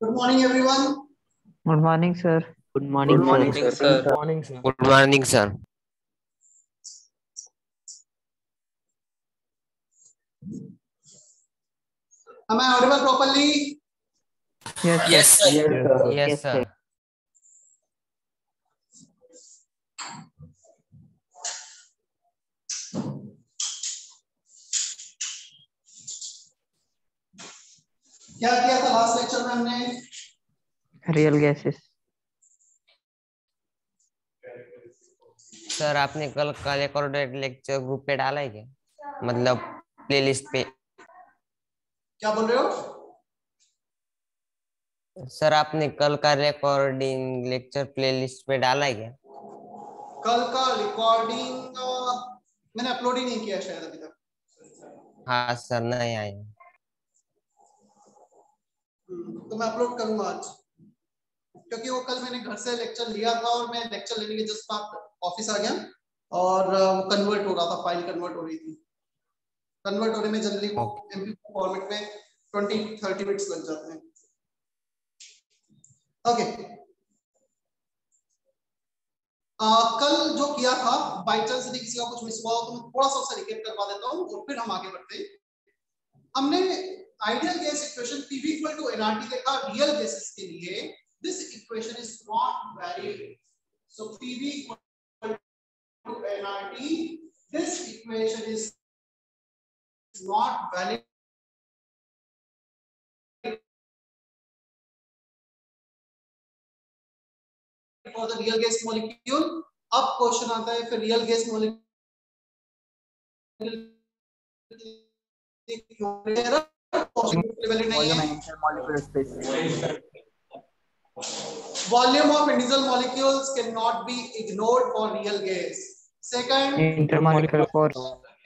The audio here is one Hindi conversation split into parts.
Good morning, everyone. Good morning, sir. Good morning, sir. sir. Good morning, sir. Good morning, sir. Am I audible properly? Yes, Yes, sir. sir. Yes, sir. क्या किया था लास्ट लेक्चर में हमने? Real gases. सर आपने कल का रिकॉर्डेड लेक्चर ग्रुप पे डाला है क्या? मतलब प्लेलिस्ट पे? क्या बोल रहे हो? सर आपने कल का रिकॉर्डिंग लेक्चर प्लेलिस्ट पे डाला है क्या? कल का रिकॉर्डिंग मैंने अपलोड ही नहीं किया शायद अभी तक। हाँ सर, नहीं आए। तो मैं अपलोड करूंगा आज, क्योंकि वो कल मैंने घर से लेक्चर लिया था और मैं लेक्चर लेने के जस्ट बाद ऑफिस आ गया और वो कन्वर्ट हो रहा था, फाइल कन्वर्ट हो रही थी। कन्वर्ट होने में जनरली वो MP4 फॉर्मेट में 20-30 मिनट्स लग जाते हैं। ओके, कल जो किया था, बाई चांस यदि किसी का कुछ मिस हुआ हो तो मैं थोड़ा सा उसे रिकेप करवा देता हूँ और फिर हम आगे बढ़ते हैं। हमने ideal gas equation PV equal to nRT देखा रियल गैसेस के लिए। This equation is not valid, so PV equal to nRT, this equation is not valid for the real gas molecule। अब क्वेश्चन आता है फिर real gas molecule volume of individual molecules cannot be ignored for real gas। Second, Intermolecular force.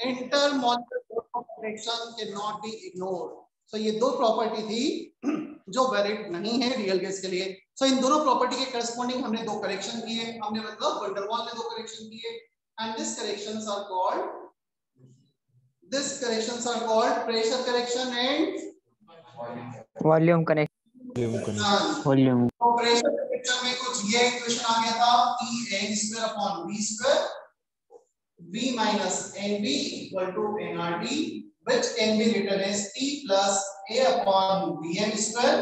intermolecular force of attraction cannot be ignored। So ये दो प्रॉपर्टी थी जो वैलिड नहीं है रियल गैस के लिए। सो इन दोनों प्रॉपर्टी के करस्पॉन्डिंग हमने दो करेक्शन किए, हमने मतलब वंडर वाल ने दो करेक्शन किए, and this corrections are called pressure correction and Volume connection. Volume. तो प्रेशर करेक्शन में कुछ ये इक्वेशन आ गया था P(n)2/v², V minus NV equal to nRT, which can be written as P plus A upon Vm square,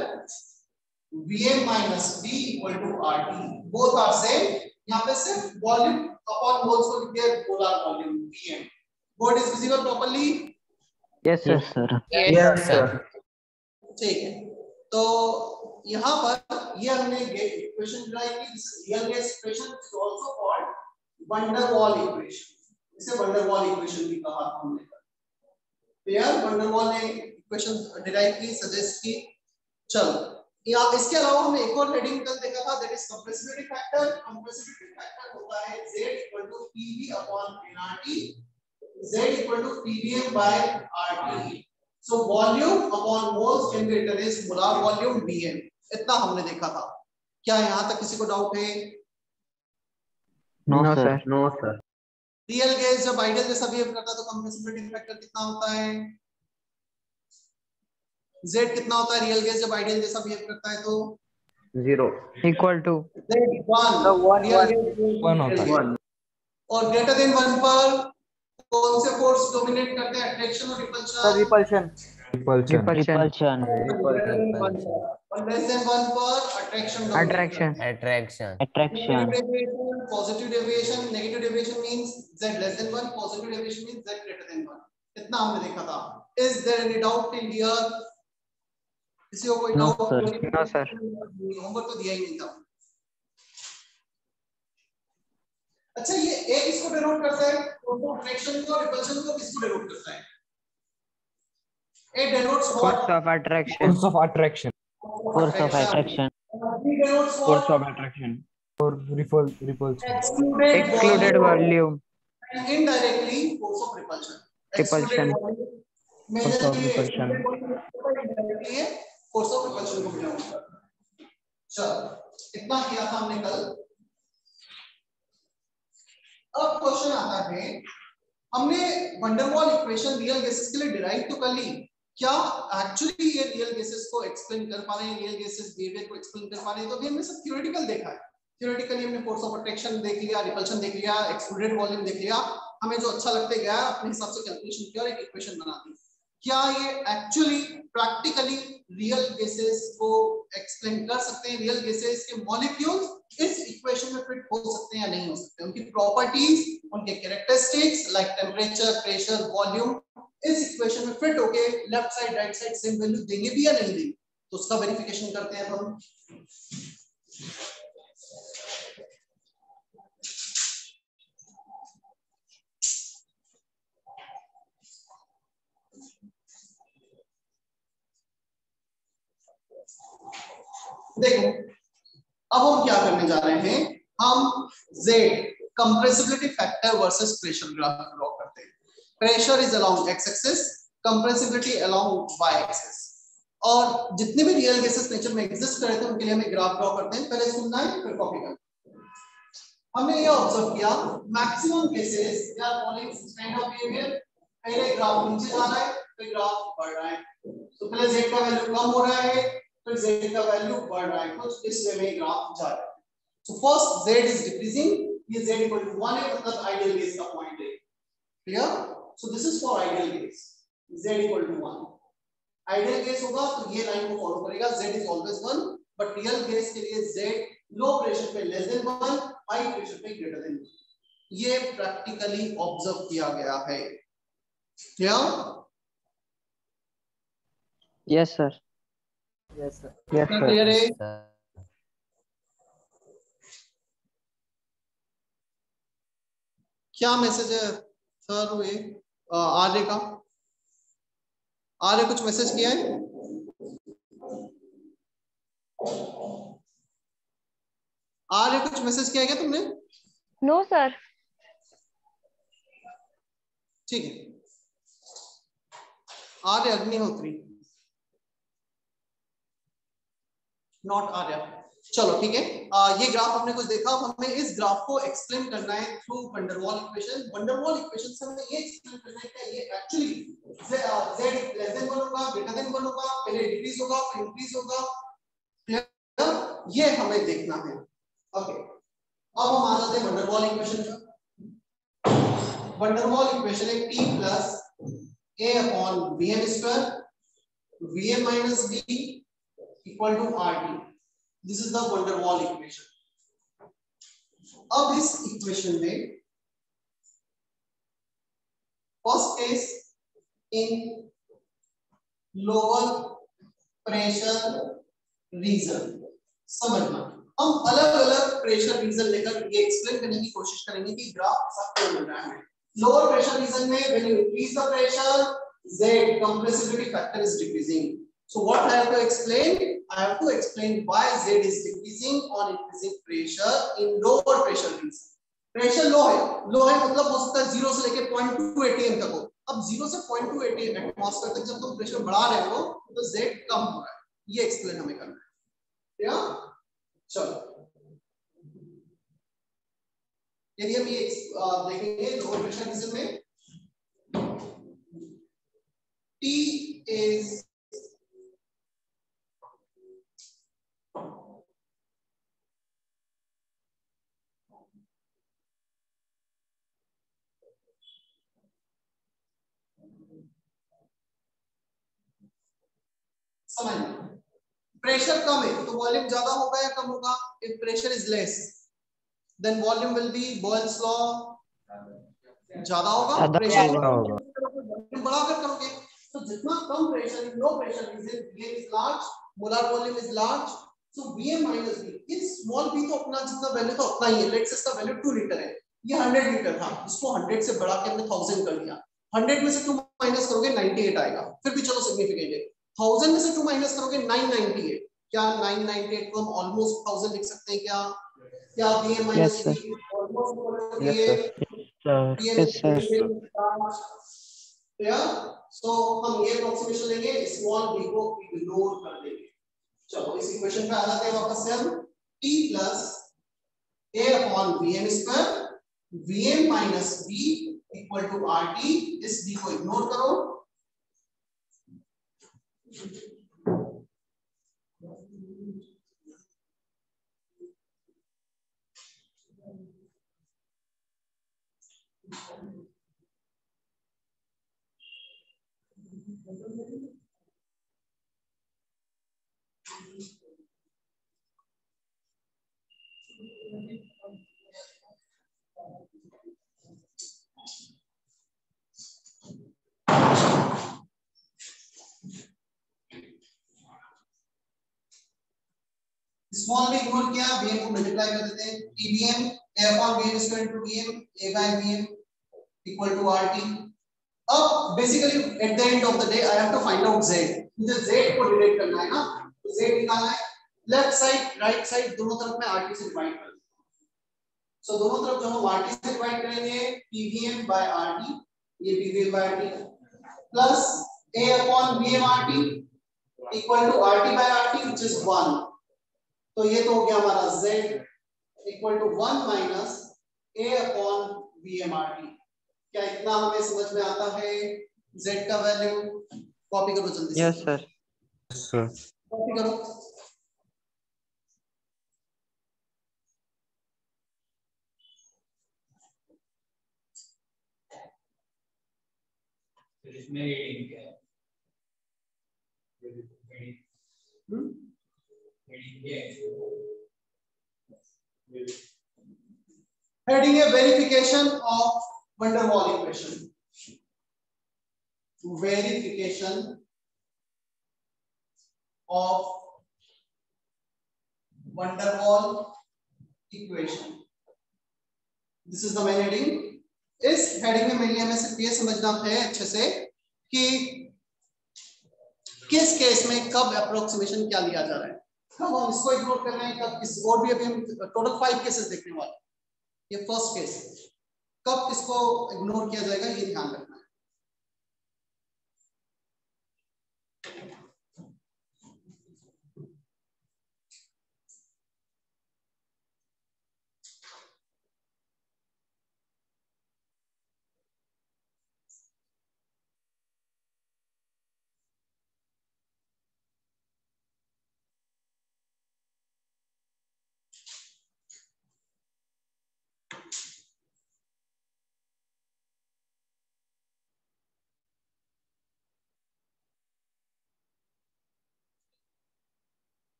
Vm minus V equal to RT। Both are same। यहाँ पे सिर्फ वॉल्यूम अपॉन मोल्स को लिख दिया molar volume Vm। Board is visible properly? Yes, sir. Yes, sir. Yes, sir. ठीक है, तो यहाँ पर ये हमने इक्वेशन ड्राइव की, real gas equation is also called wonder वाल इक्वेशन। इसे वंडर वाल इक्वेशन भी कहा हमने। तो यार वंडर वाल ने इक्वेशन डिराइव की, सजेस्ट की। चलो या इसके अलावा हमने एक और हेडिंग कल देखा था, that is compressibility factor. Compressibility factor होता है Z equal to PV upon nRT, Z equal to PVM by RT। So volume upon moles can be written as molar volume Vm। इतना हमने देखा था। क्या यहाँ तक किसी को डाउट है? No, sir. No, sir. Real gas जब आइडियल जैसा बिहेव करता है तो कंप्रेसिबिलिटी फैक्टर कितना होता है? Z कितना होता है रियल गैस जब आइडियल जैसा बिहेव करता है तो? 0. Equal to. Z1 1 होता है। और ग्रेटर देन 1 पर कौन से फोर्स डोमिनेट करते हैं, अट्रैक्शन और repulsion? Repulsion. Repulsion. Less than 1 पर attraction Attraction. Attraction. Attraction. Positive deviation, negative deviation means Z less than 1, positive deviation means Z greater than 1। इतना हमने देखा था। Is there any doubt till here? किसी को कोई No, doubt? sir. No, sir. Homework तो दिया ही नहीं था। अच्छा, ये A किसको डिनोट करता है? तो अट्रैक्शन को, रिपल्शन को किसको डिनोट करता है? A denotes what? Force of attraction. Force of attraction. Force of attraction. B denotes what? attraction. Or repulsion. Excluded volume. And indirectly force of repulsion। Repulsion. Force of repulsion. indirectly force of repulsion को डिनोट करता है। चलो इतना किया था हमने कल। अब क्वेश्चन आता है, हमने वंडर वाल इक्वेशन रियल गैसेस के लिए डिराइव तो कर ली, क्या एक्चुअली ये रियल केसेस को एक्सप्लेन कर पा रहे हैं, रियल केसेस बिहेवियर को एक्सप्लेन कर पा रहे हैं? तो अभी हमने सब थ्योरेटिकल देखा है। थ्योरेटिकली हमने फोर्स ऑफ अट्रैक्शन देख लिया, रिपल्शन देख लिया, एक्सक्लूडेड वॉल्यूम देख लिया, हमें जो अच्छा लगते गया अपने हिसाब से कैलकुलेशन किया और एक इक्वेशन बना दी। क्या ये एक्चुअली प्रैक्टिकली रियल केसेस को एक्सप्लेन कर सकते हैं? रियल केसेस के मॉलिक्यूल्स इस इक्वेशन में फिट हो सकते हैं या नहीं हो सकते? उनकी प्रॉपर्टीज, उनके characteristics like temperature, pressure, volume इस इक्वेशन में फिट होके left side right side same value देंगे भी या नहीं देंगे? तो उसका वेरिफिकेशन करते हैं हम। देखो अब हम क्या करने जा रहे हैं, हम Z compressibility factor versus pressure graph draw करते हैं। Pressure is along x axis, compressibility along y axis. और जितने भी रियल गैसेस नेचर में एग्जिस्ट कर रहे थे उनके लिए हमें ग्राफ ड्रॉ करते हैं। पहले सुनना है फिर कॉपी करना है। हमने ये ऑब्जर्व किया maximum cases they are following this kind of behaviour. पहले ग्राफ नीचे जा रहा है, फिर ग्राफ बढ़ रहा है। तो पहले Z का वैल्यू कम हो रहा है, फिर Z का वैल्यू बढ़ रहा है। कुछ इस वे में ग्राफ जा रहा है। So first Z is decreasing, ये Z equal to 1 है, मतलब आइडियल केस का पॉइंट है। Clear? So this is for ideal case, Z equal to 1। Ideal case होगा तो ये लाइन को फॉलो करेगा, Z is always 1, but real case के लिए Z लो प्रेशर पे लेस देन 1, हाई प्रेशर पे ग्रेटर देन 1। ये प्रैक्टिकली ऑब्जर्व किया गया है। Clear? Yes, sir. Yes, sir. Yes, sir. Clear है? क्या मैसेज है सर? हुए आर्य का, आर्य कुछ मैसेज किया है? आर्य कुछ मैसेज किया है क्या तुमने? No sir. ठीक है। आर्य अग्निहोत्री, नॉट आर्य। चलो ठीक है। ये ग्राफ हमने कुछ देखा। अब हमें इस ग्राफ को एक्सप्लेन करना है through van der Waals equation. Van der Waals equation से हमें ये एक्सप्लेन करना है कि ये एक्चुअली z लेस देन 1 होगा, ग्रेटर देन 1 होगा, पहले डिक्रीज होगा फिर इंक्रीज होगा। क्लियर? ये हमें देखना है। ओके, अब हम आ जाते हैं वंडरवॉल इक्वेशन पर। वंडरवॉल इक्वेशन है T plus A upon Vm square, Vm minus V equal to RT। This is the van der Waal equation। अब इस इक्वेशन में first case in lower pressure reason. समझना, हम अलग अलग प्रेशर रीजन लेकर ये एक्सप्लेन करने की कोशिश करेंगे कि ग्राफ सबको मिल रहा है। लोअर प्रेशर रीजन में when you increase the pressure, Z compressibility factor is decreasing। So what I have to explain? I have to explain why Z is decreasing on increasing pressure in lower pressure region। Pressure low है मतलब हो सकता है 0 से लेके 0.2 atm तक हो। अब 0 से 0.2 atm एटमॉस्फेयर तक जब तुम प्रेशर बढ़ा रहे हो तो Z कम हो रहा है। ये एक्सप्लेन हमें करना है। क्या? चलो, यदि हम ये देखेंगे लोअर प्रेशर रीजन में T is प्रेशर कम है तो वॉल्यूम ज्यादा होगा या कम होगा? If pressure is less than volume will be Boyle's law, ज्यादा होगा। प्रेशर वॉल्यूम बढ़ाकर करोगे तो जितना कम pressure in low pressure region Vm is large, molar volume is large, so Vm minus V। ये स्मॉल v तो अपना जितना वैल्यू था उतना ही है। लेट्स से इसका वैल्यू 2 लीटर है, ये 100 लीटर था, इसको 100 से बढ़ा के हमने 1000 कर दिया। 100 में से 2 माइनस करोगे 98 आएगा, फिर भी चलो सिग्निफिकेंट है। 1000 में से 2 माइनस करोगे 998। क्या 998 को हम ऑलमोस्ट 1000 लिख सकते हैं क्या? क्या Vm minus V almost so हम ये अप्रोक्सीमेशन लेंगे, स्मॉल v को इग्नोर कर देंगे। चलो इस इक्वेशन पे आ जाते हैं वापस से हम। T plus A upon Vm square, Vm minus V equal to RT। इस V को इग्नोर करो, स्मॉल में इग्नोर किया, bm को मल्टीप्लाई कर देते हैं, tbm a upon bm is equal to bm, a by bm equal to rt. अब basically at the end of the day I have to find out z, मुझे z को डिवाइड करना है ना, तो z निकालना है, लेफ्ट साइड राइट साइड दोनों तरफ में rt से डिवाइड कर, सो दोनों तरफ जब हम rt से डिवाइड करेंगे tbm by rt, ये tbm by rt plus a upon bm rt equal to rt by rt which is 1, तो ये तो हो गया हमारा z equal to 1 minus a upon vmrt। क्या इतना हमें समझ में आता है? z का वैल्यू कॉपी करो जल्दी से। Yes sir. सर कॉपी करो। इसमें हेडिंग क्या है? Heading है verification of van der Waal equation, verification of van der Waal equation, this is the main heading। इस हेडिंग में मेनली हमें सिर्फ ये समझना है अच्छे से कि किस केस में कब अप्रोक्सीमेशन क्या लिया जा रहा है, कब हम इसको इग्नोर कर रहे हैं, कब किस, और भी अभी हम टोटल 5 केसेस देखने वाले हैं। ये फर्स्ट केस, कब किसको इग्नोर किया जाएगा ये ध्यान रखना है।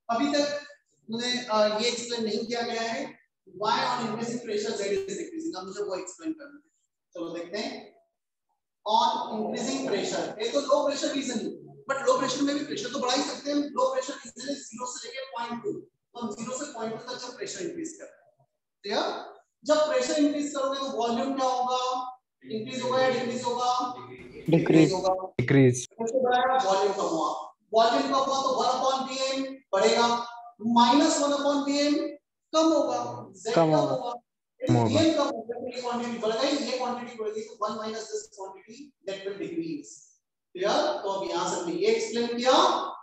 अभी तक मुझे ये एक्सप्लेन नहीं किया गया है why on increasing pressure z is decreasing, अब मुझे वो एक्सप्लेन करना है। चलो देखते हैं। on increasing pressure, ये तो लो प्रेशर रीजन है, बट लो प्रेशर में भी प्रेशर तो बढ़ा ही सकते हैं। लो प्रेशर रीजन है 0 से लेके 0.2, तो हम 0 से 0.2 तक जब प्रेशर इंक्रीज करते हैं, क्लियर? जब प्रेशर इंक्रीज करोगे तो वॉल्यूम क्या होगा? इंक्रीज होगा या डिक्रीज होगा? डिक्रीज होगा। डिक्रीज प्रेशर बढ़ाया, वॉल्यूम कम हुआ, वॉल्यूम कम हुआ तो 1/bm बढ़ेगा, -1/bm कम होगा, z कम कम होगा। होगा, कम होगा। bm कम होगा, ये क्वांटिटी बढ़ गई, ये क्वांटिटी बढ़ गई, तो 1 minus this quantity that will decrease, clear? तो अब यहां से हमने ये एक्सप्लेन किया,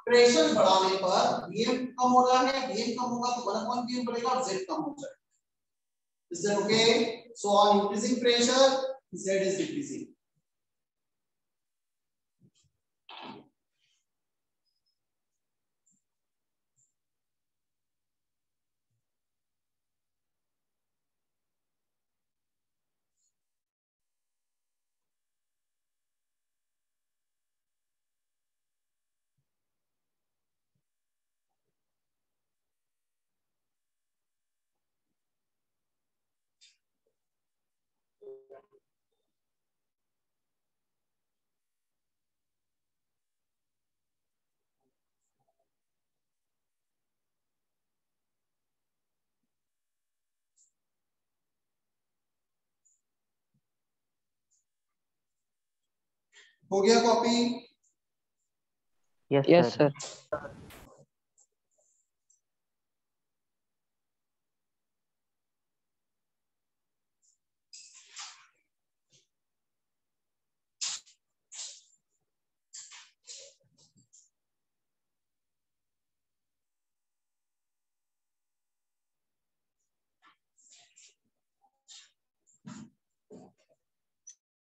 प्रेशर बढ़ाने पर bm कम हो रहा है, bm कम होगा तो 1/bm बढ़ेगा और z कम हो जाएगा। Is that okay? So on increasing pressure, z is decreasing. हो गया copy? Yes sir.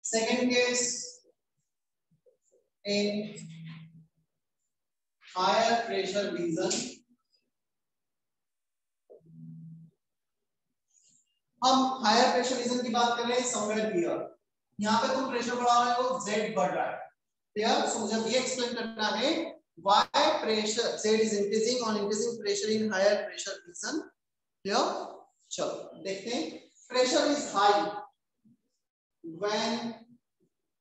Second case, in higher pressure region, हम हायर प्रेशर रीजन की बात कर रहे हैं समवेयर हियर। यहाँ पे तुम प्रेशर बढ़ा रहे हो, z बढ़ रहा है, क्लियर। सो मुझे ये एक्सप्लेन करना है why pressure z is increasing on increasing pressure in higher pressure region, clear. चलो देखते हैं। Pressure is high when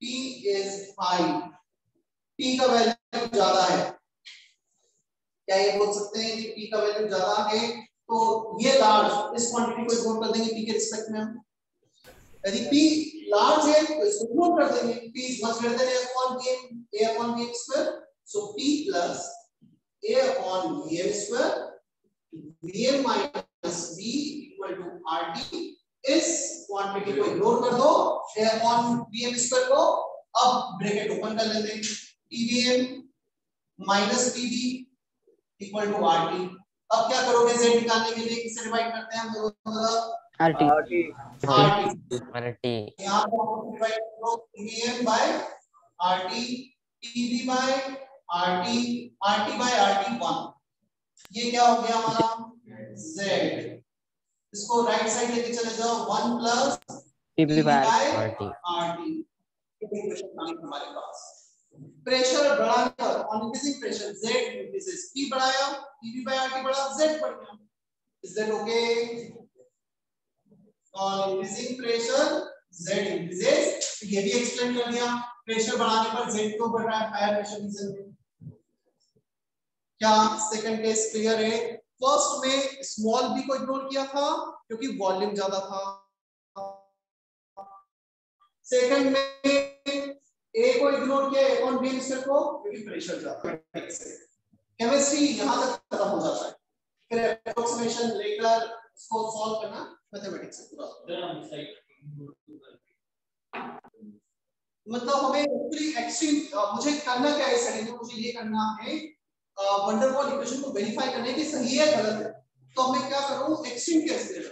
P is high, P का वैल्यू ज्यादा है, क्या ये बोल सकते हैं कि P का वैल्यू ज्यादा है तो ये लार्ज, इस क्वांटिटी को इग्नोर कर देंगे P के रिस्पेक्ट में हम। यदि P लार्ज है तो इसको इग्नोर कर देंगे, P is much greater than A upon VM square, so P plus A upon VM square, VM minus V equal to RT। इस क्वांटिटी को इग्नोर कर दो, A upon VM square को, अब ब्रैकेट ओपन कर लेते हैं, PVM minus PV equal to RT। अब क्या करोगे, z निकालने के लिए किससे डिवाइड करते हैं हम दोनों तरफ, RT RT यहाँ पर डिवाइड करो PVM by RT, PV by RT, RT by RT 1, ये क्या हो गया हमारा z। इसको राइट साइड लेके चले जाओ, 1 प्लस PV by RT, हमारे पास प्रेशर बढ़ाने पर on increasing pressure z increases, P बढ़ाया PV by RT बढ़ा, z बढ़ गया। Is that okay? On increasing pressure z increases, ये भी एक्सप्लेन कर दिया। प्रेशर बढ़ाने पर z क्यों बढ़ रहा है हायर प्रेशर रीजन में। क्या सेकंड केस क्लियर है? फर्स्ट में स्मॉल b को इग्नोर किया था क्योंकि वॉल्यूम ज्यादा था, सेकंड में A को इग्नोर किया अपॉन B स्क्वायर को क्योंकि प्रेशर ज्यादा है। केमिस्ट्री यहां तक खत्म हो जाता है, फिर अप्रोक्सीमेशन लेकर इसको सॉल्व करना मैथमेटिक्स से पूरा। मतलब हमें एक्सट्रीम मुझे करना क्या है स्टडी में, मुझे ये करना है वंडर वॉल इक्वेशन को वेरीफाई करने की सही है गलत है। तो मैं क्या करूं, एक्सट्रीम केस ले लो,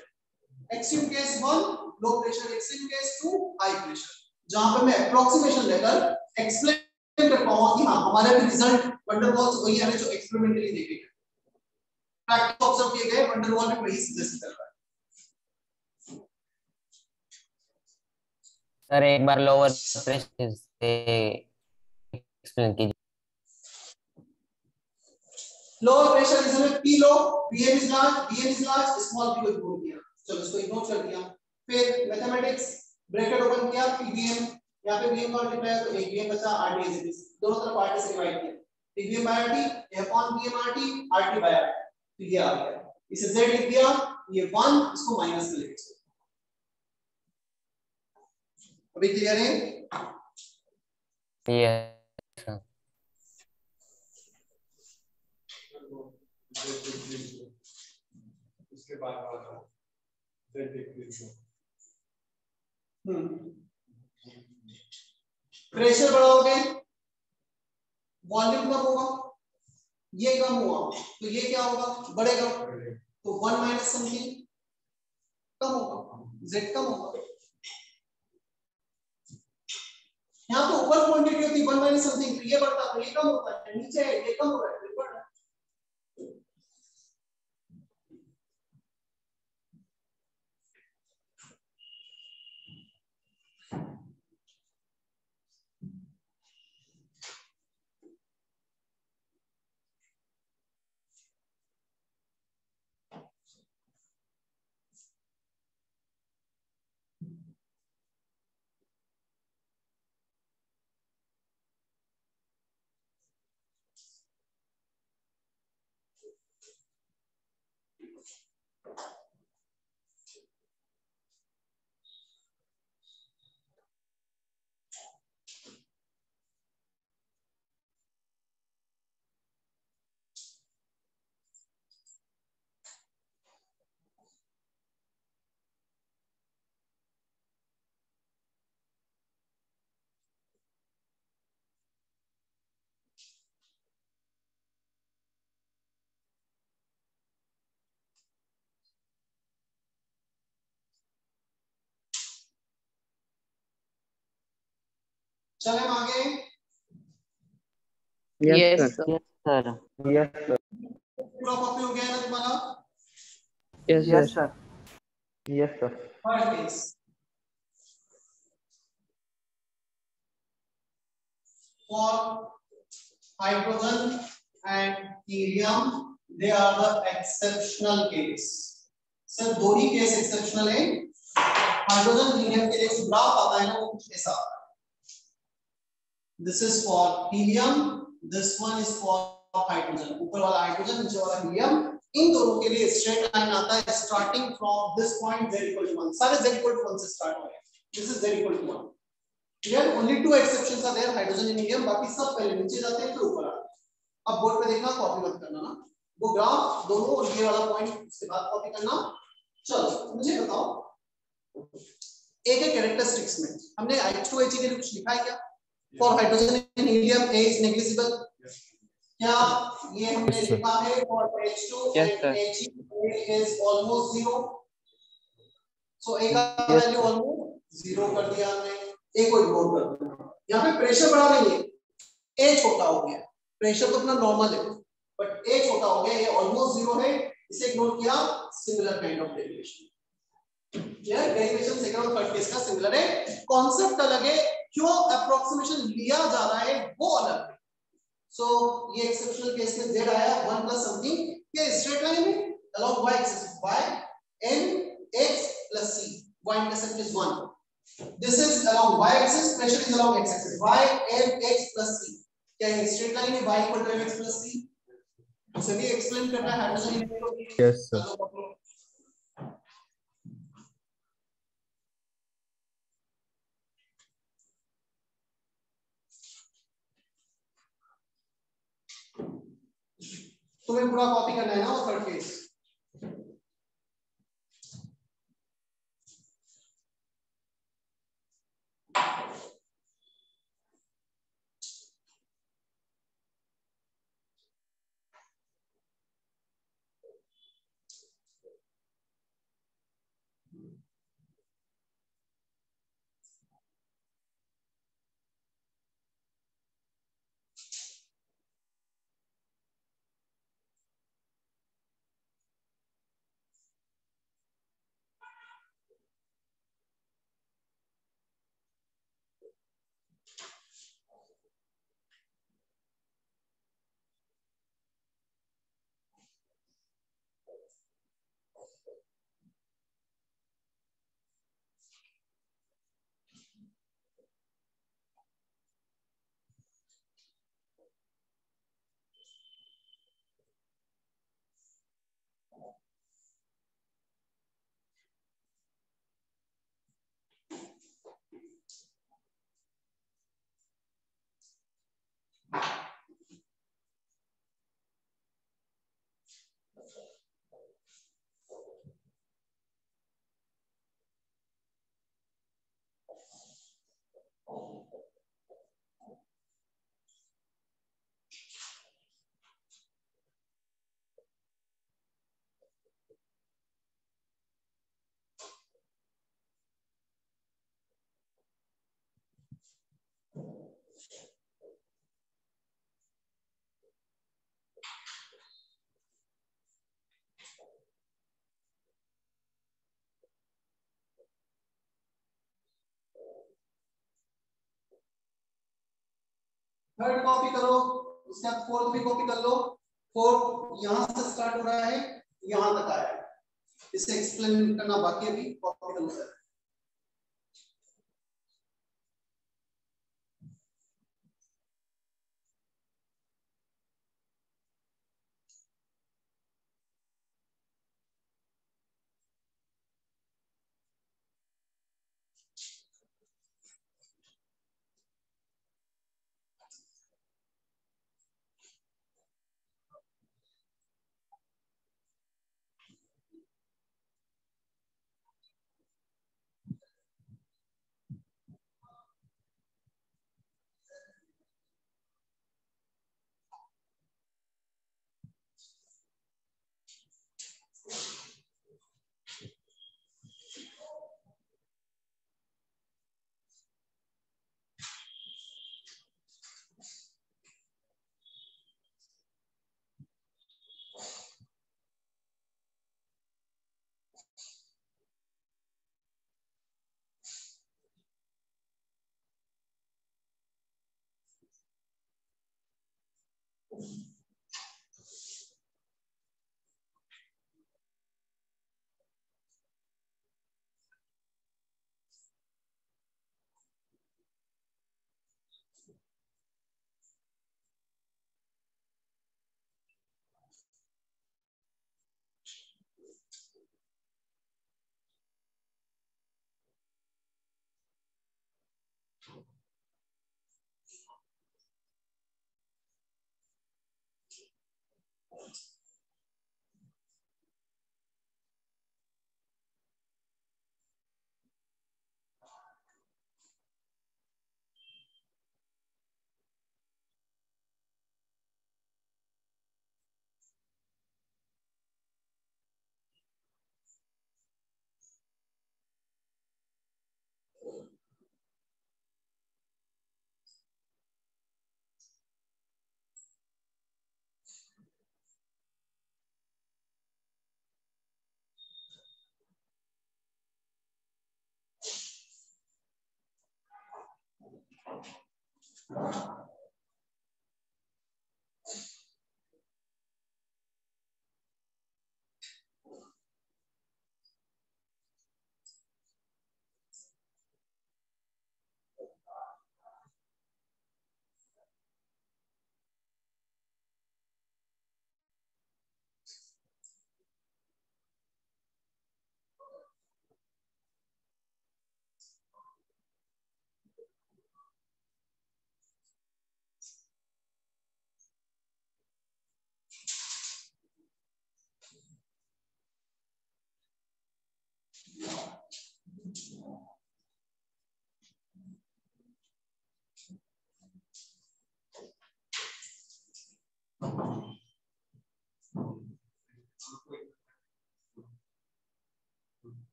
extreme case 1 low pressure, extreme case 2 high pressure, जहां पर मैं अप्रोक्सीमेशन लेकर एक्सप्लेन कर पाऊंगा कि हां हमारे भी रिजल्ट वंडर वॉल्स वही है जो एक्सपेरिमेंटली देखे गए, प्रैक्टिस ऑब्जर्व किए गए, वंडर वॉल में वही सजेस्ट कर रहा है। सर एक बार लोअर प्रेशर से एक्सप्लेन कीजिए। लोअर प्रेशर रीजन में P low, VM is large, small p को इग्नोर किया, चलो इसको इग्नोर कर दिया। फिर मैथमेटिक्स ब्रैकेट ओपन किया, PVM यहाँ पे VM मल्टीप्लाई तो एक VM बचा, RT इज दिस, दोनों तरफ RT से डिवाइड किया, PVM by RT A upon VM RT, RT by RT, तो ये आ गया। इसे Z लिख दिया, ये 1 इसको माइनस में लिख दो। अभी क्लियर है? ये उसके बाद प्रेशर बढ़ाओगे वॉल्यूम कम होगा, ये कम हुआ तो ये क्या होगा, बढ़ेगा, तो 1 माइनस समथिंग कम होगा, z कम होगा। यहाँ तो ऊपर क्वांटिटी होती 1 माइनस समथिंग, तो ये बढ़ता तो ये कम होता है, नीचे ये कम हो रहा है तो ये बढ़ रहा है। चले हम आगे। Yes, Yes, sir. sir. Yes, sir. पूरा कॉपी हो गया है ना तुम्हारा? Yes, Yes, sir. sir. Yes, sir. Third case, for hydrogen and helium they are the exceptional case. Sir दो ही केस एक्सेप्शनल है। हाइड्रोजन हीलियम के लिए जो ग्राफ आता है ना वो कुछ ऐसा आता है। This is for helium, this one is for hydrogen. ऊपर वाला हाइड्रोजन, नीचे वाला हीलियम, इन दोनों के लिए स्ट्रेट लाइन आता है starting from this point z = 1। सारे z = 1 से स्टार्ट हो रहे हैं। This is z = 1। Here only two exceptions are there, hydrogen and helium, बाकी सब पहले नीचे जाते हैं फिर ऊपर आते हैं। अब बोर्ड पे देखना, कॉपी मत करना ना, वो ग्राफ दोनों और ये वाला पॉइंट उसके बाद कॉपी करना। चलो मुझे बताओ, एक है कैरेक्टरिस्टिक्स में हमने H2He के लिए कुछ लिखा है क्या? For hydrogen and helium A is negligible, क्या ये हमने Yes, sir. लिखा है? For H2 Yes, and sir. He A is almost 0, so A का Yes, वैल्यू ऑलमोस्ट 0 कर दिया हमने। ए को इग्नोर कर दो। यहाँ पे प्रेशर बढ़ा नहीं है, ए छोटा हो गया, प्रेशर तो अपना नॉर्मल है बट ए छोटा हो गया, ये ऑलमोस्ट 0 है, इसे इग्नोर किया। Similar kind of derivation, clear? Derivation second और थर्ड केस का सिमिलर है, कॉन्सेप्ट अलग है, क्यों अप्रोक्सीमेशन लिया जा रहा है वो अलग है। सो ये एक्सेप्शनल केस में z आया 1 प्लस समथिंग, ये स्ट्रेट लाइन में along y axis, y n x plus c, y intercept is 1. This is along y axis, pressure is along x axis, y m x plus c, क्या ये स्ट्रेट लाइन है? y = mx plus c। उसे भी एक्सप्लेन करना है हाइड्रोजन हीलियम को। Yes, sir. तुम्हें पूरा कॉपी करना है ना वो थर्ड केस। थर्ड कॉपी करो, उसके बाद फोर्थ भी कॉपी कर लो। फोर्थ यहां से स्टार्ट हो रहा है, यहां तक आया है, इसे एक्सप्लेन करना बाकी है, अभी कॉपी कर लो।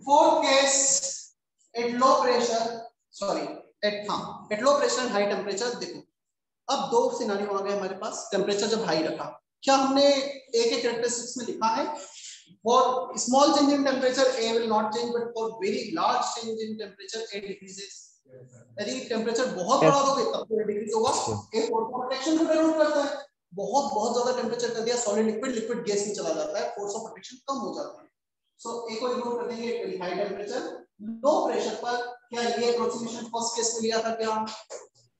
Fourth case, at low pressure, at low pressure and high temperature. देखो अब दो सिनेरियो आ गए हमारे पास. टेम्परेचर जब हाई रखा, क्या हमने एक एक कैरेक्टरिस्टिक्स में लिखा है? For small change in temperature, A will not change, but for very large change in temperature, A decreases. यदि टेम्परेचर बहुत बढ़ा दोगे तब तो डिक्रीज होगा. A फोर्स ऑफ प्रोटेक्शन को डिनोट करता है. बहुत ज्यादा टेम्परेचर कर दिया, सॉलिड लिक्विड गैस में चला जाता है, फोर्स ऑफ प्रोटेक्शन कम हो जाता है. सो A को इग्नोर कर देंगे. हाई टेम्परेचर, लो प्रेशर पर क्या ये अप्रोक्सीमेशन फर्स्ट केस में लिया था? क्या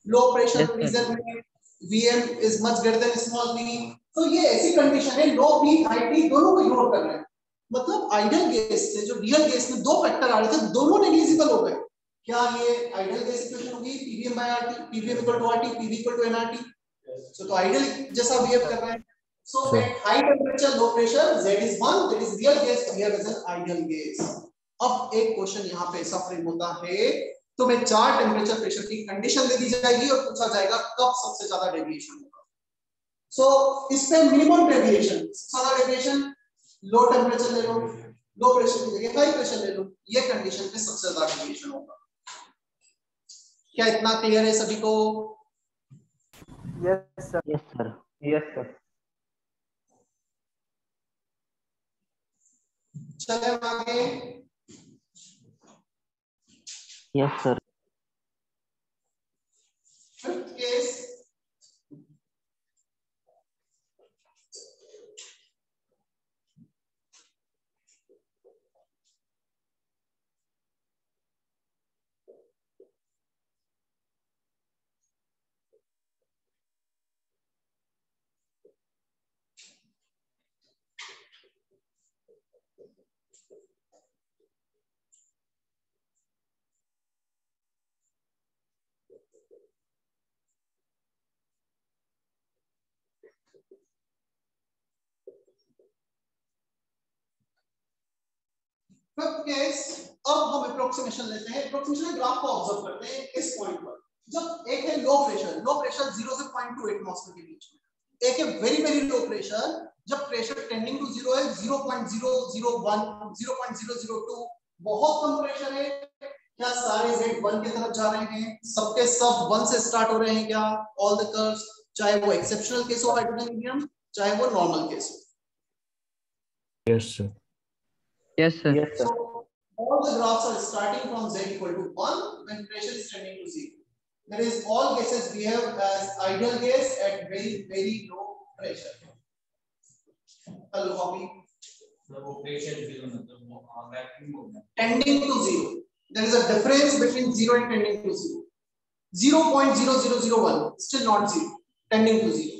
लो प्रेशर रीजन में Vm is much greater than small v. तो ये ऐसी कंडीशन है, लो V हाई T दोनों को इग्नोर कर रहे हैं. मतलब आइडियल गैस से जो रियल गैस में दो फैक्टर आ रहे थे, दोनों नेग्लिजिबल हो गए. क्या ये आइडियल गैस इक्वेशन होगी? PVM by RT, PVM equal to RT, PV equal to nRT. तो आइडियल जैसा बिहेव कर रहा है. So at high temperature, low pressure, Z is 1, that is real gas, here is an ideal gas. अब एक क्वेश्चन यहाँ पे ऐसा फ्रेम होता है, तो मैं 4 टेम्परेचर प्रेशर की कंडीशन दे दी जाएगी और पूछा जाएगा कब सबसे ज्यादा डेविएशन होगा. सो इस पे मिनिमम डेविएशन, सबसे ज्यादा डेविएशन लो टेम्परेचर ले लो, लो प्रेशर की जगह हाई प्रेशर ले लो, ये कंडीशन पे सबसे ज्यादा डेविएशन होगा. क्या इतना क्लियर है सभी को? Yes sir. Yes, sir. Yes sir. चले आगे. Yes, sir. Fifth case, fifth case. अब हम अप्रोक्सीमेशन लेते हैं. अप्रोक्सीमेशन ग्राफ को ऑब्जर्व करते हैं इस पॉइंट पर. जब एक है लो प्रेशर 0 से 0.2 एटमॉस्फेयर के बीच में. एक है वेरी वेरी लो प्रेशर, जब प्रेशर टेंडिंग टू 0 है, 0.001, 0.002, बहुत कम प्रेशर है. क्या सारे Z 1 की तरफ जा रहे हैं? सबके सब 1 से स्टार्ट हो रहे हैं क्या? ऑल द कर्व्स, चाहे वो एक्सेप्शनल केस हो हाइड्रोजन हीलियम, चाहे वो नॉर्मल केस हो. Yes, sir. Yes, sir. Yes sir. So all the graphs are starting from Z equal to 1 when pressure is tending to 0. that is all gases behave as ideal gas at very low pressure. Hello copy. वो प्रेशर जीरो मतलब वो वैक्यूम हो गया. Tending to zero. There is a difference between zero and tending to zero. 0.0001 still not zero, tending to zero.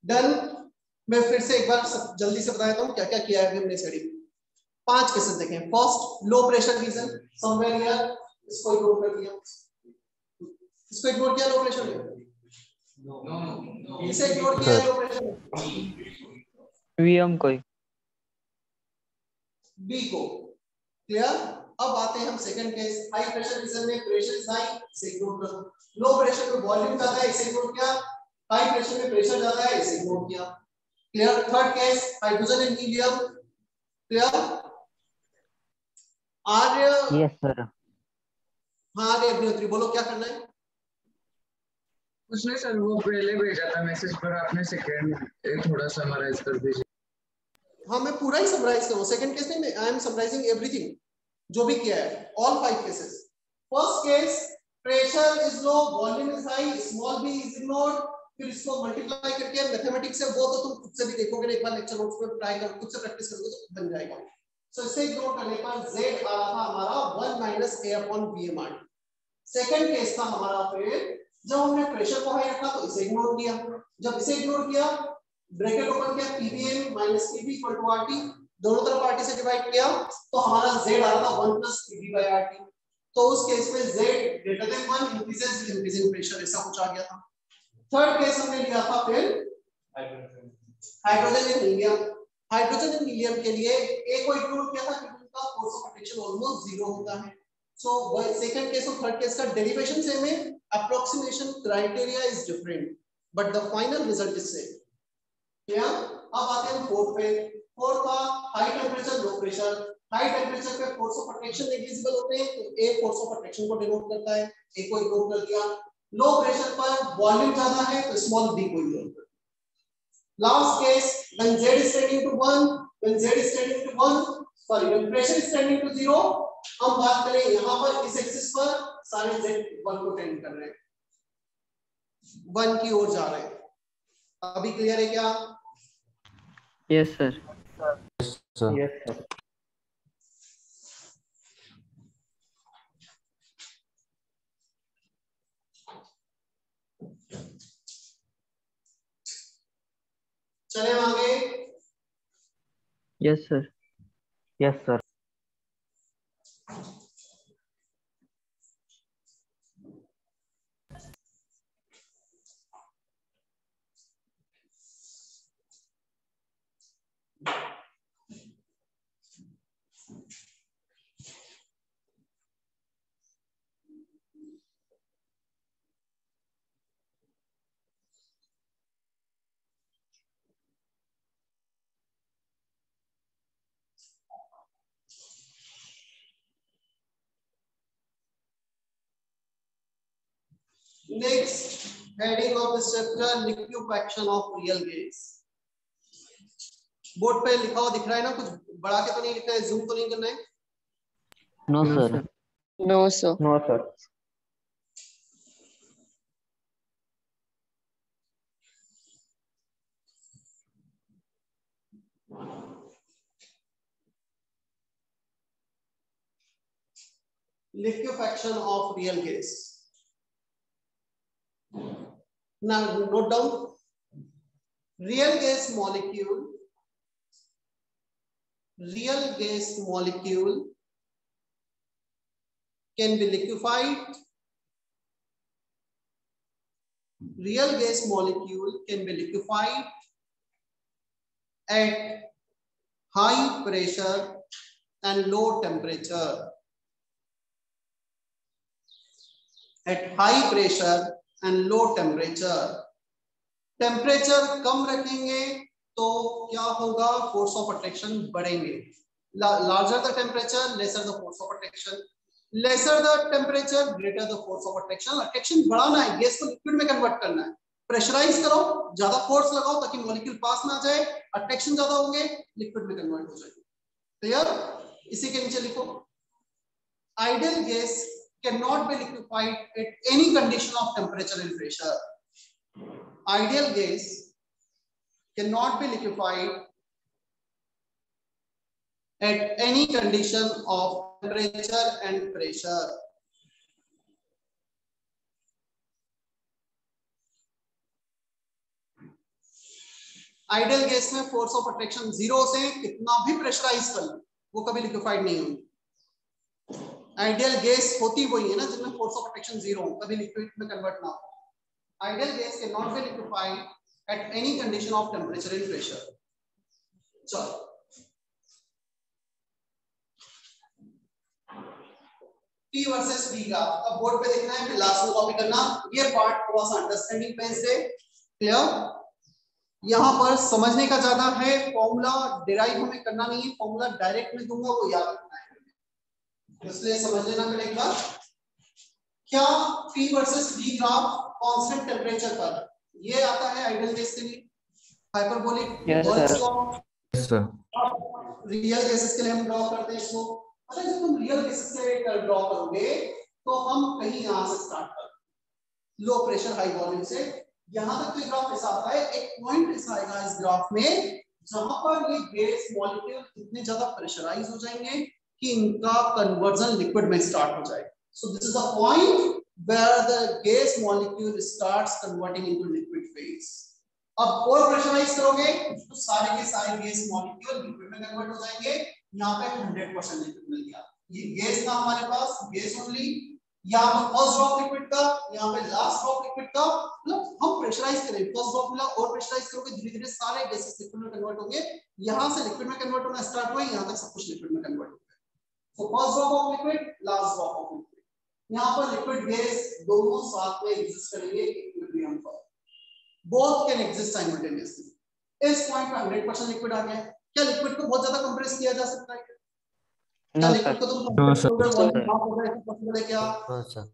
Done. मैं फिर से एक बार जल्दी से बता देता हूँ क्या क्या किया है हमने स्टडी. 5 केसेस देखे. First low pressure reason somewhere here, इसको इग्नोर कर दिया. इसको इग्नोर किया लो प्रेशर में. इसे इग्नोर किया लो प्रेशर में. वीएम कोई बी को. क्लियर. अब आते हैं हम second case. High pressure region में प्रेशर इज हाई, इसे इग्नोर कर दो. लो प्रेशर में वॉल्यूम ज्यादा है, इसे इग्नोर किया. हाई प्रेशर में प्रेशर ज्यादा है, इसे इग्नोर किया. Clear. Third case hydrogen and helium. Clear. Arya. Yes sir. हाँ आर्य अग्निहोत्री बोलो क्या करना है. कुछ नहीं सर, वो पहले भेजा था मैसेज पर, आपने सेकंड थोड़ा समराइज कर दीजिए. हाँ मैं पूरा ही समराइज करूँ. सेकंड केस में आई एम समराइजिंग एवरीथिंग जो भी किया है, all 5 cases. First case pressure is low, volume is high, small b is ignored. फिर इसको मल्टीप्लाई करके मैथमेटिक्स से वो तो तुम खुद से भी देखोगे ना, एक बार लेक्चर नोट्स में ट्राई कर, खुद से प्रैक्टिस करोगे तो बन जाएगा. सो इसे इग्नोर करने पर z आ रहा था हमारा 1 - a/Vmr. सेकंड केस था हमारा फिर जब हमने प्रेशर को हाई रखा तो इसे इग्नोर किया. जब इसे इग्नोर किया ब्रैकेट ओपन किया, pvm - pv = RT, दोनों तरफ RT से डिवाइड किया तो हमारा z आ रहा था 1 + pv/RT. तो उस केस में z greater than 1 increases with increasing pressure, ऐसा कुछ आ गया था. थर्ड केस हमने लिया था फिर hydrogen and helium. Hydrogen and helium के लिए ए को इग्नोर किया था क्योंकि उनका फोर्स ऑफ अट्रैक्शन ऑलमोस्ट 0 होता है. सो सेकंड केस और थर्ड केस का डेरिवेशन सेम है, approximation criteria is different but the final result is same. क्या. अब आते हैं फोर्थ पे. फोर्थ का high temperature low pressure. High temperature पे फोर्स ऑफ अट्रैक्शन नेग्लिजिबल होते हैं तो ए फोर्स ऑफ अट्रैक्शन को डिनोट करता है, ए को इग्नोर कर दिया. लो प्रेशर पर वॉल्यूम ज्यादा है तो स्मॉल b को इग्नोर कर. Last case when z is tending to 1, when z is tending to 1, sorry when pressure is tending to 0. हम बात करें यहां पर इस एक्सिस पर सारे z 1 को टेंड कर रहे हैं, 1 की ओर जा रहे हैं. अभी क्लियर है क्या? Yes sir. Sir. Yes sir. चले आगे. Yes sir. Yes sir. Next heading of this chapter, liquefaction of real gas. Board पे लिखा हुआ दिख रहा है ना, कुछ बढ़ा के तो नहीं लिखा है, जूम तो नहीं करना है. No sir. No sir. No sir. liquefaction of real gas. Now note down, real gas molecule can be liquefied. Real gas molecule can be liquefied at high pressure and low temperature. At high pressure and low temperature. Temperature कम रखेंगे तो क्या होगा, फोर्स ऑफ अट्रैक्शन बढ़ेंगे. Larger the temperature lesser the force of attraction, lesser the temperature greater the force of attraction. Attraction बढ़ाना है, गैस को लिक्विड में कन्वर्ट करना है. प्रेशराइज करो, ज्यादा फोर्स लगाओ ताकि मॉलिक्यूल पास ना जाए, अट्रैक्शन ज्यादा होंगे, लिक्विड में कन्वर्ट हो जाएगी. क्लियर? इसी के नीचे लिखो, ideal gas can not be liquefied at any condition of temperature and pressure. Ideal gas cannot be liquefied at any condition of temperature and pressure. Ideal gas में फोर्स ऑफ अट्रैक्शन 0 से कितना भी प्रेशराइज कर लो वो कभी लिक्विफाइड नहीं होगी. आइडियल गैस होती वही है ना जिसमें फोर्स ऑफ अट्रैक्शन 0 हो, कभी लिक्विड में कन्वर्ट ना हो. Ideal gas cannot be liquefied at any condition of temperature and pressure. चलो, P वर्सेस V ग्राफ अब बोर्ड पे देखना है, फिर लास्ट में कॉपी करना. ये पार्ट थोड़ा सा अंडरस्टैंडिंग पेज है. क्लियर? यहाँ पर समझने का ज्यादा है, फॉर्मूला डिराइव हमें करना नहीं है, फॉर्मूला डायरेक्ट में दूंगा वो याद रखना है, इसलिए समझ लेना पड़ेगा. क्या P versus V graph constant temperature पर ये आता है आइडियल गैस के लिए, hyperbolic burst law. Yes sir. Real gases के लिए हम ड्रॉ करते हैं इसको. अच्छा, जब तुम रियल गैसेस के लिए ड्रॉ करोगे तो हम कहीं यहां से स्टार्ट करेंगे, लो प्रेशर हाई वॉल्यूम से. यहां तक तो ग्राफ ऐसा आता है, एक पॉइंट ऐसा आएगा इस ग्राफ में जहां पर ये गैस मॉलिक्यूल इतने ज्यादा प्रेशराइज हो जाएंगे कि इनका कन्वर्जन लिक्विड में स्टार्ट हो जाएगा. So this is the point where the gas molecule starts converting into liquid phase. अब और प्रेशराइज करोगे तो सारे के सारे गैस मॉलिक्यूल लिक्विड में कन्वर्ट हो जाएंगे. यहाँ पे 100% लिक्विड मिल गया. ये गैस था हमारे पास, गैस ओनली. यहाँ पे फर्स्ट ड्रॉप लिक्विड का, यहाँ पे लास्ट ड्रॉप लिक्विड का. मतलब हम प्रेशराइज करें, फर्स्ट ड्रॉप मिला और प्रेशराइज करोगे, धीरे धीरे सारे गैसेस लिक्विड में कन्वर्ट होंगे. यहाँ से लिक्विड में कन्वर्ट होना स्टार्ट हुआ, यहाँ तक सब कुछ लिक्विड में कन्वर्ट हो गया. So first drop of liquid, last drop of liquid. यहाँ पर लिक्विड गैस दोनों साथ में एग्जिस्ट करेंगे इक्विलिब्रियम पर. Both can exist simultaneously. इस पॉइंट पे 100% लिक्विड आ गया. क्या लिक्विड को बहुत ज्यादा कंप्रेस किया जा सकता है? क्या लिक्विड को तुम कंप्रेस करोगे वॉल्यूम हाफ हो जाएगा, पॉसिबल है क्या? हाँ सर.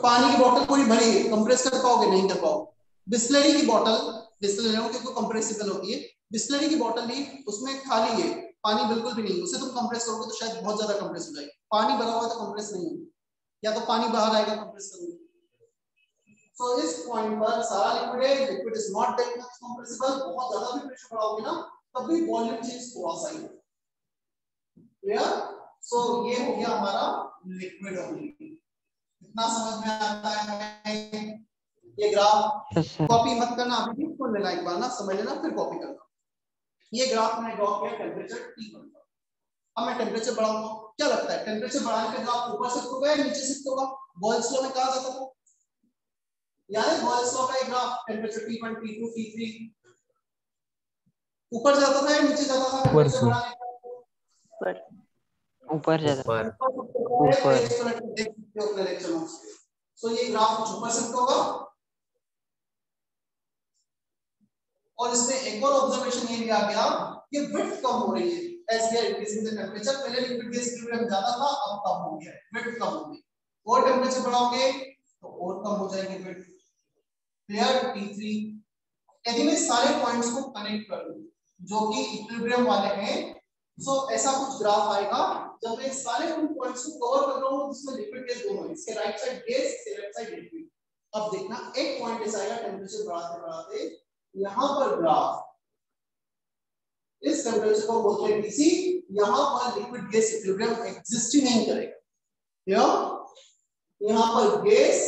पानी की बोतल पूरी भरी है, कंप्रेस कर पाओगे? नहीं कर पाओगे. बिस्लरी की बोतल, बिस्लरी हो क्योंकि कंप्रेसिबल होती है, बिस्लरी की बोतल भी उसमें खाली है, पानी बिल्कुल भी नहीं, उसे तुम कंप्रेस करोगे तो शायद बहुत ज्यादा कंप्रेस हो जाएगी. पानी भरा हुआ तो कंप्रेस नहीं होगी, या तो पानी बाहर आएगा कंप्रेस करोगे. सो इस पॉइंट पर सारा लिक्विड है, liquid is not that much compressible. बहुत ज्यादा भी प्रेशर बढ़ाओगे ना तब भी वॉल्यूम चेंज थोड़ा सा ही. क्लियर? सो ये हो गया हमारा लिक्विड ओनली. इतना समझ में आता है? ये ग्राफ कॉपी मत करना, अभी भी खोल लेना एक बार ना, समझ लेना फिर कॉपी करना. ये ग्राफ मैंने ड्रॉ किया टेंपरेचर T1 पर. अब मैं टेंपरेचर बढ़ाऊंगा. क्या लगता है टेंपरेचर बढ़ाने के ग्राफ ऊपर शिफ्ट होगा या नीचे शिफ्ट होगा? बॉयल्स लॉ में कहा जाता था, यानी बॉयल्स लॉ का graph temperature T1 T2 T3 ऊपर जाता था या नीचे जाता था? ऊपर से. ऊपर जाता है. सो ये ग्राफ ऊपर शिफ्ट होगा. और इसमें एक और ऑब्जर्वेशन ये भी आ गया कि विड्थ कम हो रही है as we are increasing the temperature. पहले लिक्विड गैस इक्विलिब्रियम ज्यादा था, अब कम हो गया, विड्थ कम हो गई. और टेंपरेचर बढ़ाओगे तो और कम हो जाएगी विड्थ. क्लियर? T3. यदि मैं सारे पॉइंट्स को कनेक्ट कर दूं जो कि इक्विलिब्रियम वाले हैं, सो ऐसा कुछ ग्राफ आएगा जब मैं सारे उन पॉइंट्स को कवर कर रहा हूं जिसमें लिक्विड गैस दोनों है. इसके राइट साइड गैस, इसके लेफ्ट साइड लिक्विड. अब देखना एक पॉइंट ऐसा आएगा टेंपरेचर बढ़ाते बढ़ाते यहां पर ग्राफ इस टेंपरेचर को बोलते हैं TC. यहां पर लिक्विड गैस इक्विलिब्रियम एग्जिस्ट ही नहीं करेगा. यहाँ पर गैस,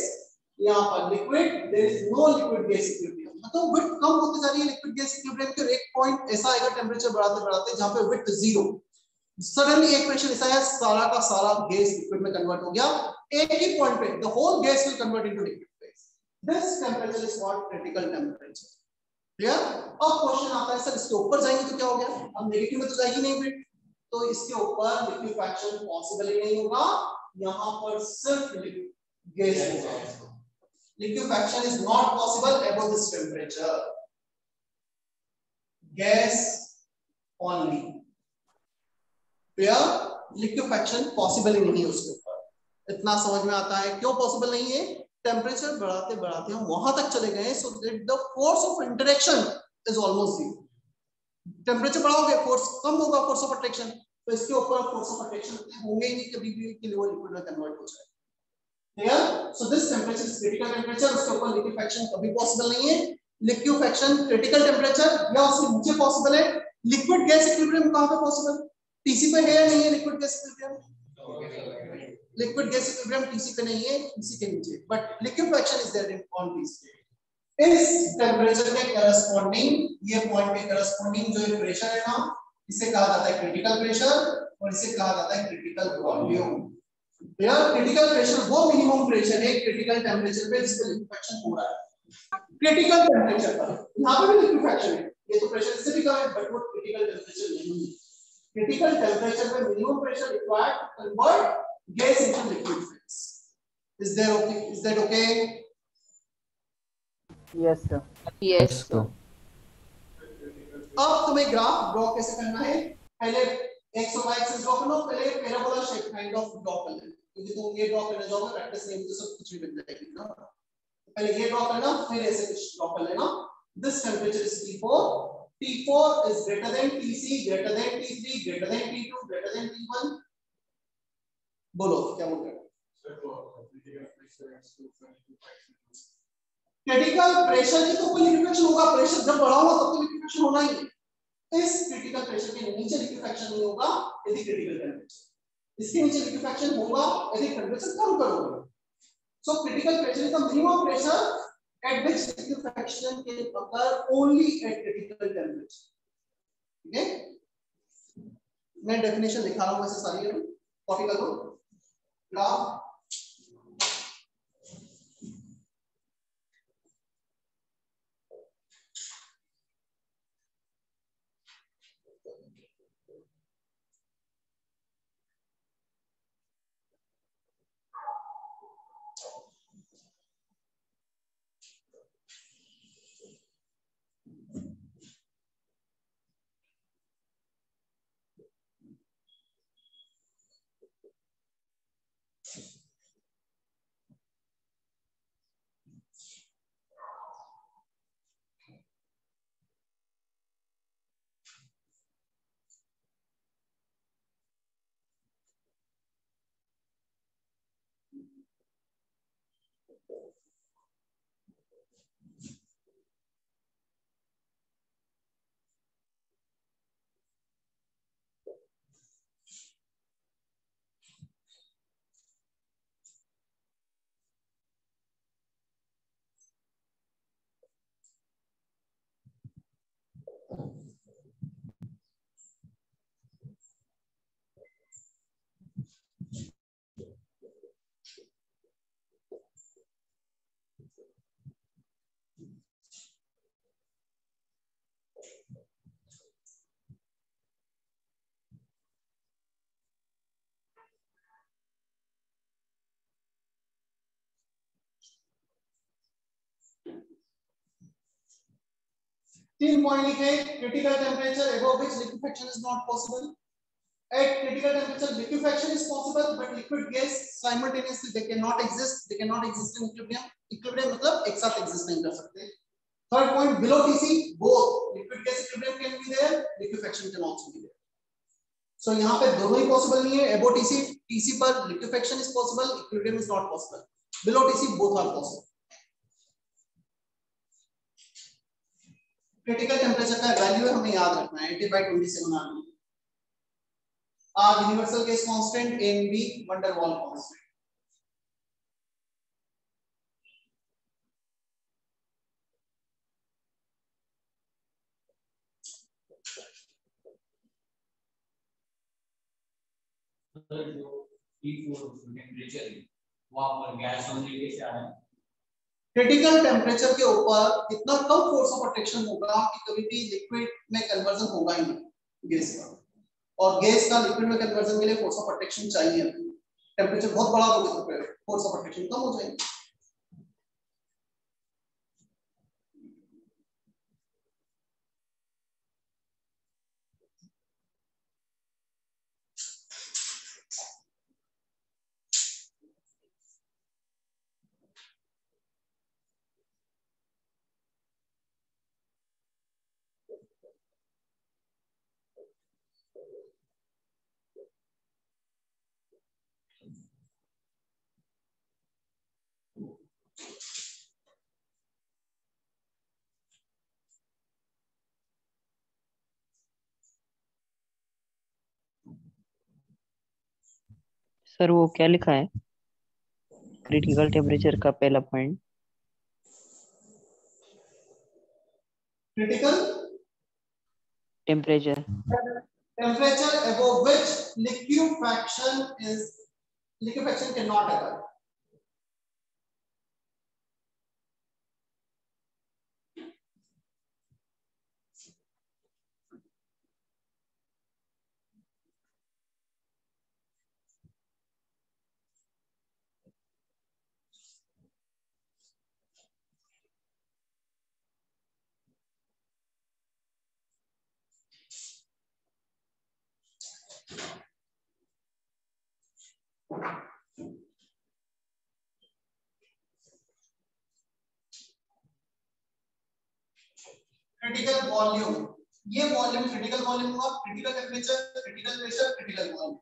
यहाँ पर liquid, there is no liquid gas equilibrium. मतलब विड्थ कम होती जा रही है लिक्विड गैस इक्विलिब्रियम के, एक पॉइंट ऐसा आएगा टेंपरेचर बढ़ाते बढ़ाते जहां पे विड्थ 0, सडनली एक प्रेशर ऐसा है सारा का सारा गैस लिक्विड में कन्वर्ट हो गया, एक ही पॉइंट पे the whole gas will convert into liquid phase. This temperature is called critical temperature. Clear? अब क्वेश्चन आता है सर इसके ऊपर जाएंगे तो क्या हो गया? अब नेगेटिव में तो जाएगी नहीं विड्थ, तो इसके ऊपर लिक्विफैक्शन पॉसिबल ही नहीं होगा, यहाँ पर सिर्फ गैस होगा। Liquefaction is not possible above this temperature. Gas only. Clear? Liquefaction possible ही नहीं है उसके ऊपर। इतना समझ में आता है क्यों पॉसिबल नहीं है? टेम्परेचर बढ़ाते बढ़ाते हम वहां तक चले गए, so that the force of interaction is almost zero. Temperature बढ़ाओगे फोर्स कम होगा, फोर्स ऑफ अट्रैक्शन, तो इसके ऊपर फोर्स ऑफ अट्रैक्शन होंगे ही नहीं कभी भी कि वो लिक्विड में कन्वर्ट हो जाए। Clear? So this temperature is critical temperature, उसके ऊपर लिक्विफैक्शन कभी पॉसिबल नहीं है। लिक्विफैक्शन क्रिटिकल टेम्परेचर या उससे नीचे पॉसिबल है। लिक्विड गैस इक्विलिब्रियम कहां पे पॉसिबल? टीसी पे है या नहीं है liquid gas equilibrium? Liquid gas equilibrium TC पे नहीं है, टीसी के नीचे, but liquefaction is there on TC. इस टेम्परेचर के करस्पॉन्डिंग, ये पॉइंट के करस्पॉन्डिंग जो ये प्रेशर है ना, इसे कहा जाता है क्रिटिकल प्रेशर और इसे कहा जाता है क्रिटिकल वॉल्यूम। यार क्रिटिकल प्रेशर वो मिनिमम प्रेशर है क्रिटिकल टेंपरेचर पे जिसपे लिक्विफैक्शन हो रहा है। क्रिटिकल टेंपरेचर पर यहाँ पे भी लिक्विफैक्शन है, ये तो प्रेशर इससे भी कम है, बट वो क्रिटिकल टेंपरेचर नहीं है। क्रिटिकल टेंपरेचर पे minimum pressure required to convert gas into liquid phase. Is that okay? Is that okay? Yes sir. Yes sir. अब तुम्हें ग्राफ ड्रॉ कैसे करना है? पहले एक्स और वाई एक्सिस ड्रॉ करना, पहले parabola shape kind of draw कर लेना, क्योंकि तुम ये ड्रॉ करने जाओगे प्रैक्टिस नहीं तो सब कुछ भी बन जाएगी ना। पहले ये ड्रॉ करना, फिर ऐसे कुछ ड्रॉ कर लेना। This temperature is T4, T4 is greater than TC, greater than T3, greater than T2, greater than T1। बोलो क्या बोल रहे हो? क्रिटिकल प्रेशर की तो कोई लिक्विफैक्शन होगा, प्रेशर जब बढ़ा हुआ तब तो लिक्विफैक्शन होना ही है। इस क्रिटिकल प्रेशर के नीचे लिक्विफैक्शन नहीं होगा यदि क्रिटिकल टेंपरेचर, इसके नीचे लिक्विफैक्शन होगा यदि टेंपरेचर कम करोगे। So critical pressure is the minimum pressure at which liquefaction can occur only eight critical temperature. ठीक है, मैं डेफिनेशन लिखा रहा हूं वैसे सारी, कॉपी कर लो। ग्राफ तीन पॉइंट लिखे। Critical temperature above which liquefaction is not possible. At critical temperature liquefaction is possible but liquid gas simultaneously they cannot exist in equilibrium. Equilibrium मतलब एक साथ exist नहीं कर सकते। Third point, below TC both liquid gas equilibrium can be there, liquefaction can also be there. So यहाँ पे दोनों ही possible नहीं है। Above TC पर liquefaction is possible, equilibrium is not possible. Below TC both are possible. Critical temperature का वैल्यू हमें याद रखना है 80/27 R universal gas constant, and b van der Waal constant. Sir जो T4 टेम्परेचर है वहां पर गैस होने कैसे आ रहा है? क्रिटिकल टेम्परेचर के ऊपर इतना कम फोर्स ऑफ अट्रैक्शन होगा कि कभी भी लिक्विड में कन्वर्जन होगा ही नहीं गैस का, और गैस का लिक्विड में कन्वर्जन के लिए फोर्स ऑफ अट्रैक्शन चाहिए। टेम्परेचर बहुत बड़ा होगा तो फिर फोर्स ऑफ अट्रैक्शन कम हो जाएगी। सर वो क्या लिखा है क्रिटिकल टेम्परेचर का पहला point? Critical temperature. temperature above which liquefaction cannot occur. Critical volume, ये वॉल्यूम क्रिटिकल वॉल्यूम हुआ, critical temperature, critical pressure, critical volume.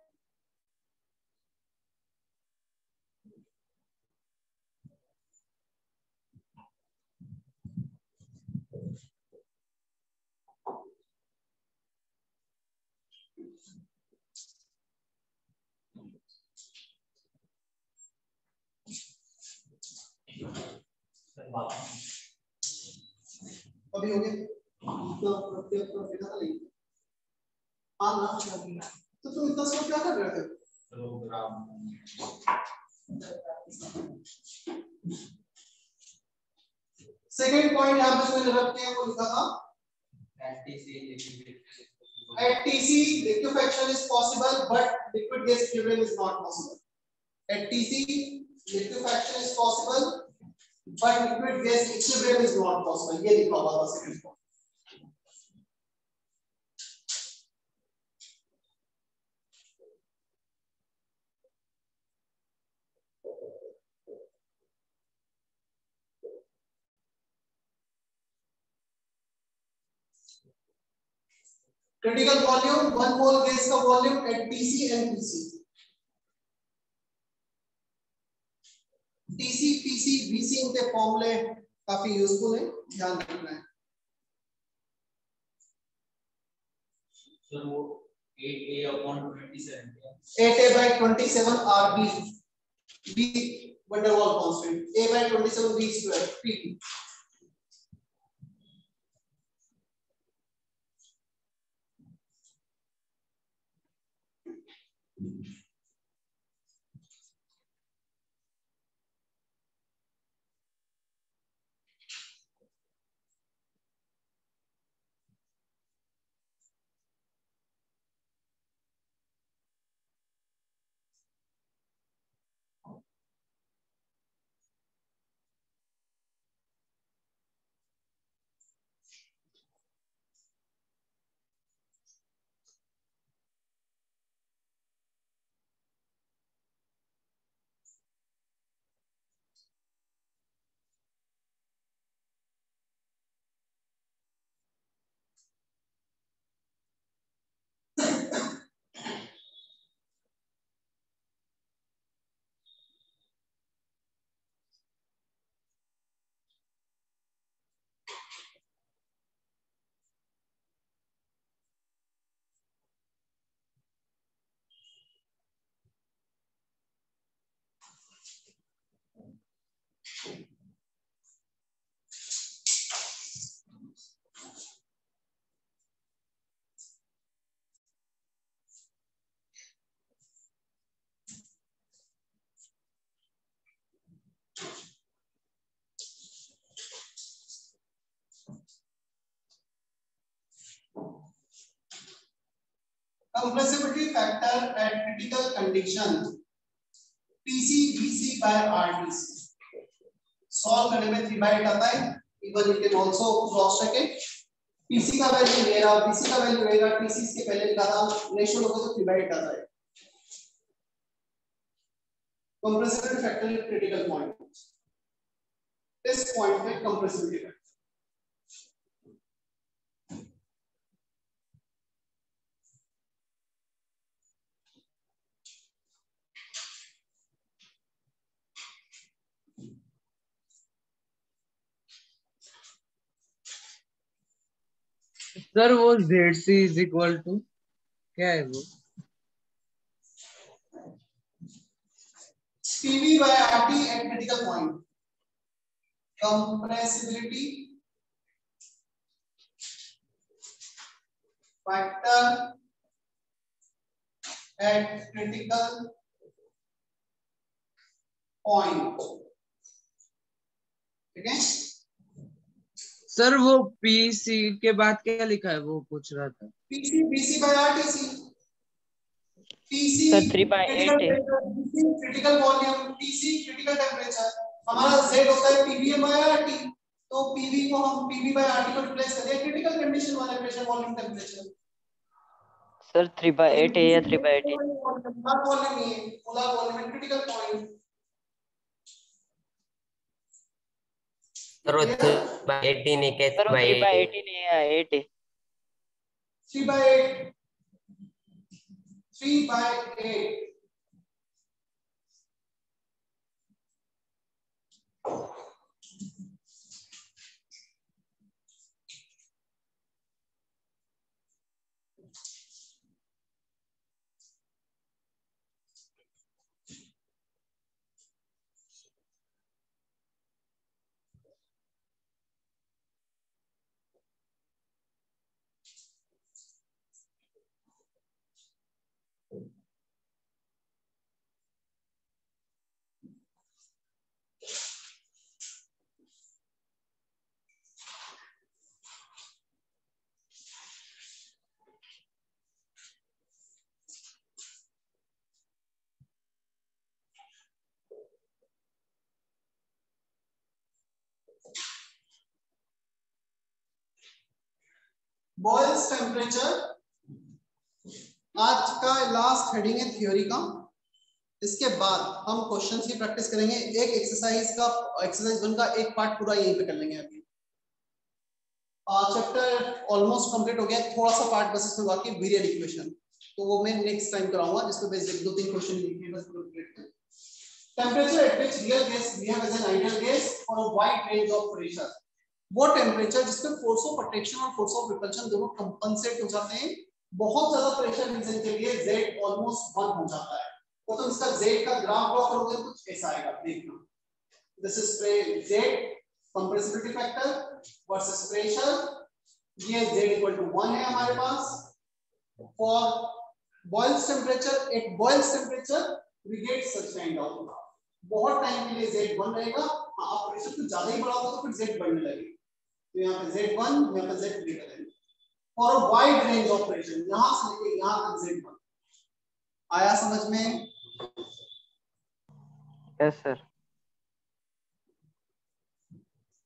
अभी हो गए तो प्रत्येक को देखा था नहीं। हाँ ना, तो तुम इतना सब क्या कर रहे थे? सेकंड पॉइंट यहां पे मैंने रख के वो लिखा था at TC liquefaction is possible but liquid gas equilibrium is not possible. At TC liquefaction is possible but liquid gas equilibrium is not possible. ये लिखा हुआ था second point. Critical volume 1 mole gas का volume at TC and PC। TC PC VC इनके फॉर्मूले काफी यूजफुल है, ध्यान रखना है। सर वो 8A/27 8A/27 RB B van der Waals constant, A/27 V square PP। Compressibility factor at critical condition PC BC by RTC. Solve करने में 3/8 आता है. Even you can also cross check it. PC का वैल्यू लेगा, BC का वैल्यू लेगा, TC इसके पहले लिखा था, रेशियो लोगे तो 3/8 आता है. Compressibility factor at critical point. इस पॉइंट पे compressibility factor. सर वो ZC इज इक्वल टू क्या है वो? PV by RT at critical point. Compressibility factor at critical point. ठीक है सर वो PC के बाद क्या लिखा है वो पूछ रहा था. PC BC by RTC. PC sir 3/8 है. critical volume, TC critical temperature. हमारा Z होता है PVM by RT. तो PV को हम PV by RT को रिप्लेस कर दें critical condition वाले pressure volume temperature. सर 3/8 है या 3/8 है? Polar volume ही है, polar volume critical point. Sir 3/18 है क्या? सर 3/8 नहीं है, 8 है. 3/8. 3/8. बॉयल्स टेम्परेचर आज का लास्ट हेडिंग है थ्योरी का. इसके बाद हम क्वेश्चंस की प्रैक्टिस करेंगे. एक एक्सरसाइज 1 का एक पार्ट पूरा यहीं पे कर लेंगे. अभी चैप्टर ऑलमोस्ट कंप्लीट हो गया. थोड़ा सा पार्ट बस इसमें बाकी बीरियल इक्वेशन, तो वो मैं नेक्स्ट टाइम कराऊंगा, जिसको बेसिक 2-3 क्वेश्चन लिखिए बस complete. Temperature at which real gas behave as an ideal gas for a wide range of pressure. वो टेम्परेचर जिसमें फोर्स ऑफ अट्रैक्शन और फोर्स ऑफ रिपल्शन दोनों कंपनसेट हो जाते हैं. बहुत ज्यादा प्रेशर रीजन के लिए Z ऑलमोस्ट 1 हो जाता है. तो इसका Z का ग्राफ ड्रॉ करोगे तो कुछ ऐसा आएगा. देखना, this is Z compressibility factor versus pressure. ये Z = 1 है हमारे पास. For Boyle's temperature, at Boyle's temperature we get such kind of. बहुत टाइम के लिए Z 1 रहेगा. आप प्रेशर कुछ ज्यादा ही बढ़ाओगे तो फिर Z बढ़ने लगेगा. तो यहाँ पे Z1, यहाँ पे Z ग्रेटर है. और अ वाइड रेंज ऑफ प्रेशर, यहां से लेके यहां तक Z1. आया समझ में? Yes sir.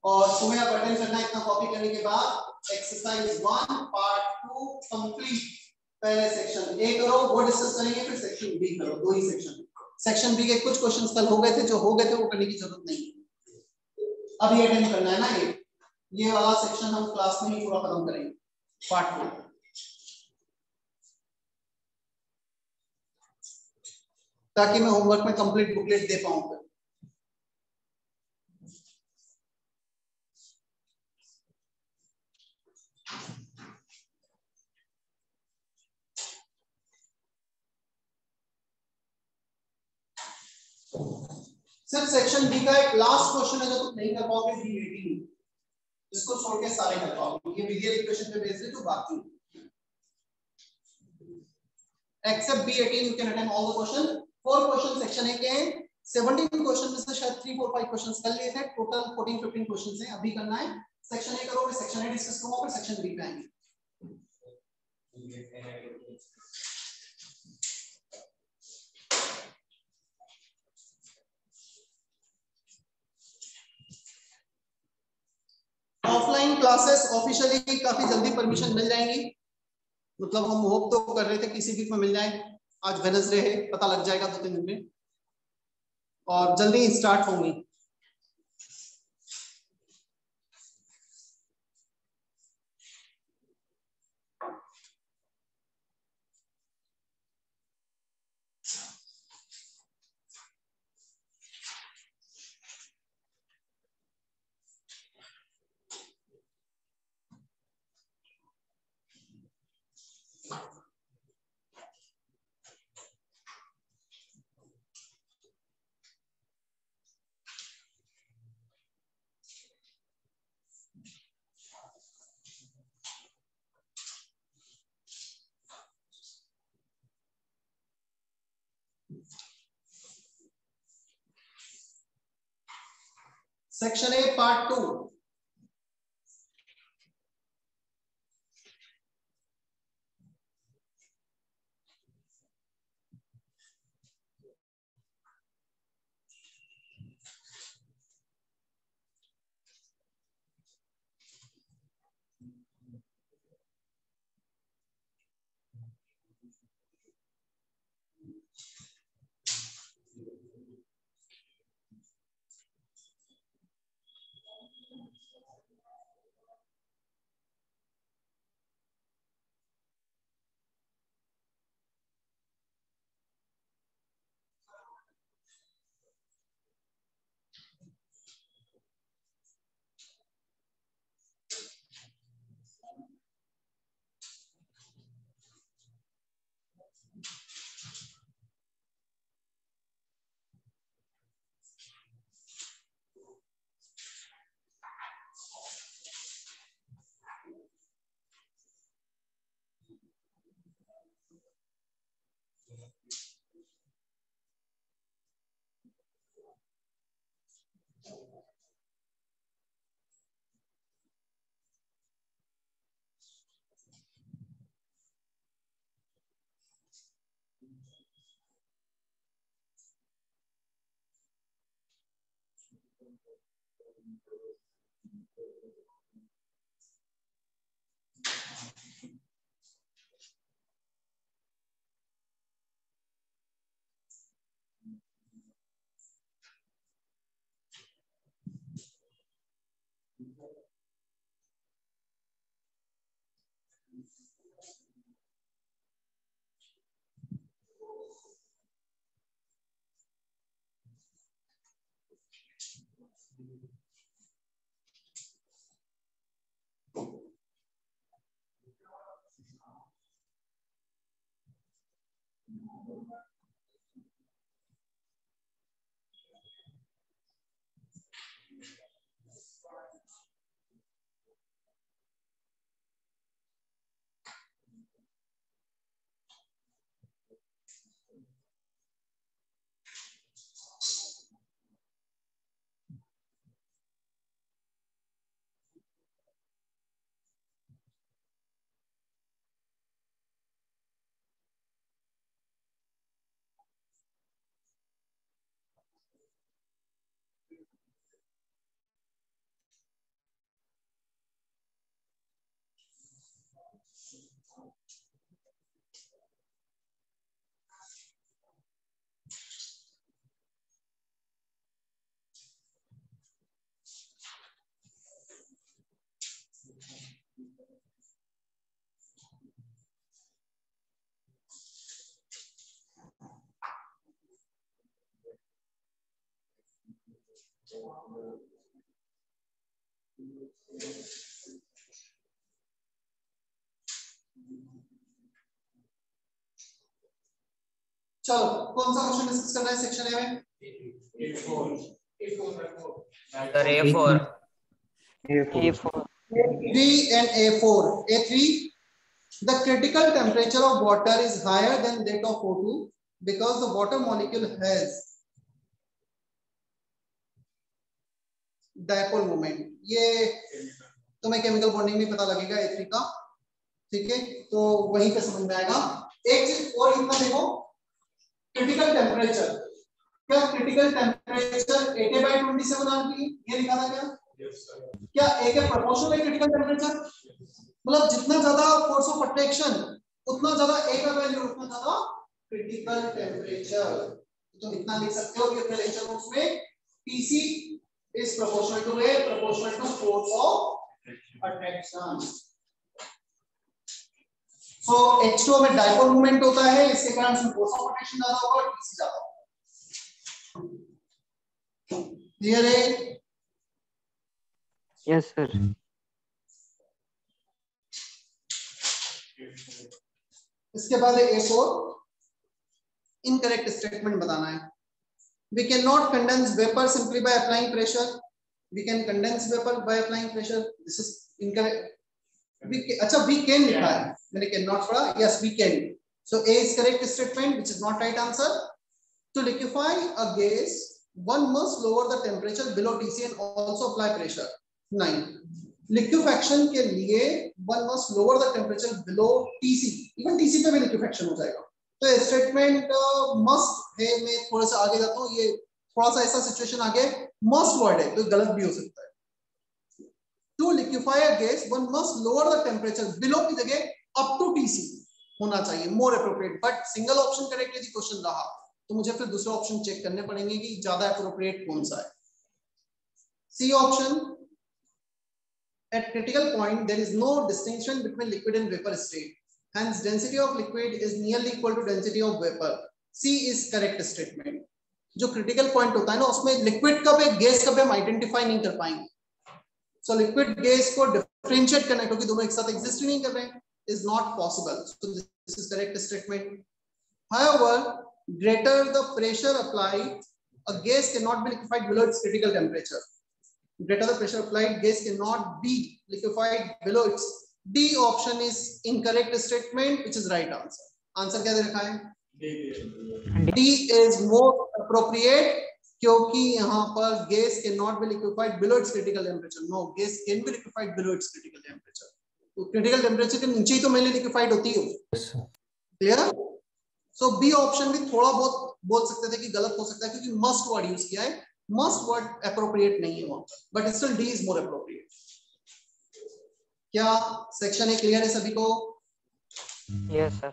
और तुम्हें अब अटेंड करना है इतना कॉपी करने के बाद. Exercise 1 part 2 complete. पहले सेक्शन A करो, वो डिस्कस करेंगे. फिर सेक्शन B करो. 2 ही सेक्शन. सेक्शन B के कुछ क्वेश्चंस कल हो गए थे, जो हो गए थे वो करने की जरूरत नहीं. अभी अटेंड करना है ना. ये वाला सेक्शन हम क्लास में ही पूरा खत्म करेंगे. पार्ट 2 ताकि मैं होमवर्क में कंप्लीट बुकलेट दे पाऊं. सिर्फ सेक्शन बी का एक लास्ट क्वेश्चन है जो तुम नहीं कर पाओगे, B18, जिसको छोड़ के सारे कर पाओगे. ये वीडियो इक्वेशन पे बेस्ड है जो बाकी. Except B18 you can attend all the question. 4 question section A के हैं. 17 क्वेश्चन में से शायद 3-4-5 क्वेश्चंस कर लिए थे. टोटल 14-15 क्वेश्चंस हैं. अभी करना है. सेक्शन ए करोगे, सेक्शन ए डिस्कस करूंगा, फिर सेक्शन बी पे आएंगे. क्लासेस ऑफिशियली काफी जल्दी परमिशन मिल जाएंगी, मतलब हम होप तो कर रहे थे किसी वीक में मिल जाए, आज वेडनेसडे है, पता लग जाएगा 2-3 दिन में, और जल्दी ही स्टार्ट होंगी। Section A part 2। चलो कौन सा क्वेश्चन डिस्कस करना है सेक्शन ए में? Sir A4 A4 A3 and A4. A3, the critical temperature of water is higher than that of O2 because the water molecule has dipole moment. ये तुम्हें केमिकल बॉन्डिंग में पता लगेगा A3 का, ठीक है, तो वहीं पे समझ में आएगा। एक चीज और इतना देखो, क्रिटिकल टेम्परेचर, क्या क्रिटिकल टेम्परेचर 80/27 आरपी ये लिखा था क्या? क्या ए के प्रोपोर्शनल है क्रिटिकल टेम्परेचर? मतलब जितना ज्यादा फोर्स ऑफ अट्रैक्शन उतना ज्यादा ए का वैल्यू उतना ज्यादा क्रिटिकल टेम्परेचर। तो इतना लिख सकते हो कि अपने लेक्चर नोट्स में PC is proportional to a proportional to force of attraction. So H2 में डाइपोल मूवमेंट होता है, इसके कारण उसमें फोर्स ऑफ अट्रैक्शन ज्यादा होगा और पीसी ज्यादा होगा। क्लियर है? Yes, sir. इसके बाद एक और इनकरेक्ट स्टेटमेंट बताना है। We cannot condense vapor simply by applying pressure. We can condense vapor by applying pressure. This is incorrect. अच्छा we can लिखा है, मैंने cannot पढ़ा। Yes, we can. So A is correct statement, which is not right answer. To liquefy a gas, one must lower the temperature below TC and also apply pressure. 9. Liquefaction के लिए one must lower the temperature below TC. Even TC पे भी liquefaction हो जाएगा। तो स्टेटमेंट मस्ट है, मैं थोड़ा सा आगे जाता हूँ, ये थोड़ा सा ऐसा सिचुएशन आगे मस्ट वर्ड है तो गलत भी हो सकता है। To liquify a gas one must lower the temperature below की जगह अप टू टीसी होना चाहिए, more appropriate. But single option correct यदि क्वेश्चन रहा तो मुझे फिर दूसरे ऑप्शन चेक करने पड़ेंगे कि ज्यादा एप्रोप्रिएट कौन सा है। C option, at critical point there is no distinction between liquid and vapor state, hence density of liquid is nearly equal to density of vapor. C is correct statement. जो क्रिटिकल पॉइंट होता है ना उसमें लिक्विड कब है गैस कब है हम आइडेंटिफाई नहीं कर पाएंगे। सो लिक्विड गैस को डिफरेंशिएट करना क्योंकि दोनों एक साथ एग्जिस्ट नहीं कर रहे हैं is not possible. So this is correct statement. However, greater the pressure applied, a gas cannot be liquefied below its critical temperature. Greater the pressure applied, gas cannot be liquefied below its. D option is incorrect statement, which is right answer. Answer क्या दे रखा है? D is more appropriate क्योंकि यहाँ पर gas cannot be liquefied below its critical temperature. No, gas can be liquefied below its critical temperature. तो critical temperature के नीचे ही तो mainly liquefied होती है। Clear? So B option भी थोड़ा बहुत बोल सकते थे कि गलत हो सकता है क्योंकि must word use किया है। Must word appropriate नहीं है वहां पर, but still D is more appropriate. क्या सेक्शन ए क्लियर है सभी को? Yes, sir.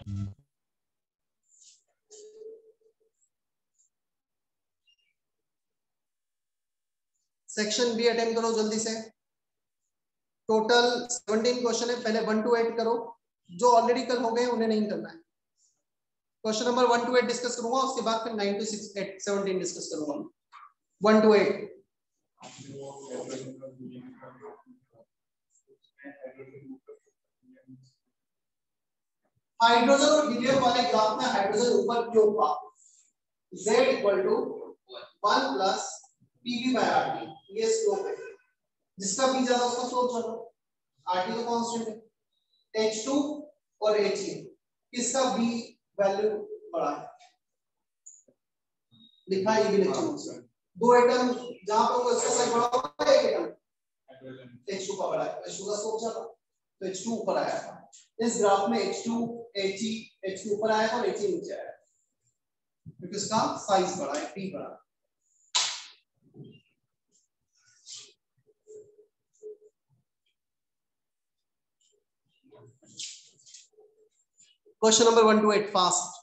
Section B attempt करो जल्दी से। टोटल 17 क्वेश्चन है, पहले 1 to 8 करो, जो ऑलरेडी कल हो गए उन्हें नहीं करना है। क्वेश्चन नंबर 1 to 8 डिस्कस करूंगा, उसके बाद फिर 9 to 6 8 17 डिस्कस करूंगा। 1 to 8 हाइड्रोजन और हीलियम वाले ग्राफ में हाइड्रोजन ऊपर क्यों था? Z equal to 1 plus PV by RT, ये स्लोप है। जिसका भी ज्यादा उसका स्लोप ज्यादा। RT तो कांस्टेंट है। H2 और He किसका भी वैल्यू बड़ा है? लिखा है ये भी लेक्चर में। दो एटम जहां पर उसका साइज बड़ा होता है, एक एटम H2 का बड़ा है, H2 का स्लोप ज्यादा, तो H2 ऊपर आया था। इस ग्राफ में H2 He ऊपर आया था और He नीचे आया क्योंकि इसका साइज बड़ा है, P बड़ा है। Question number 1 to 8 fast.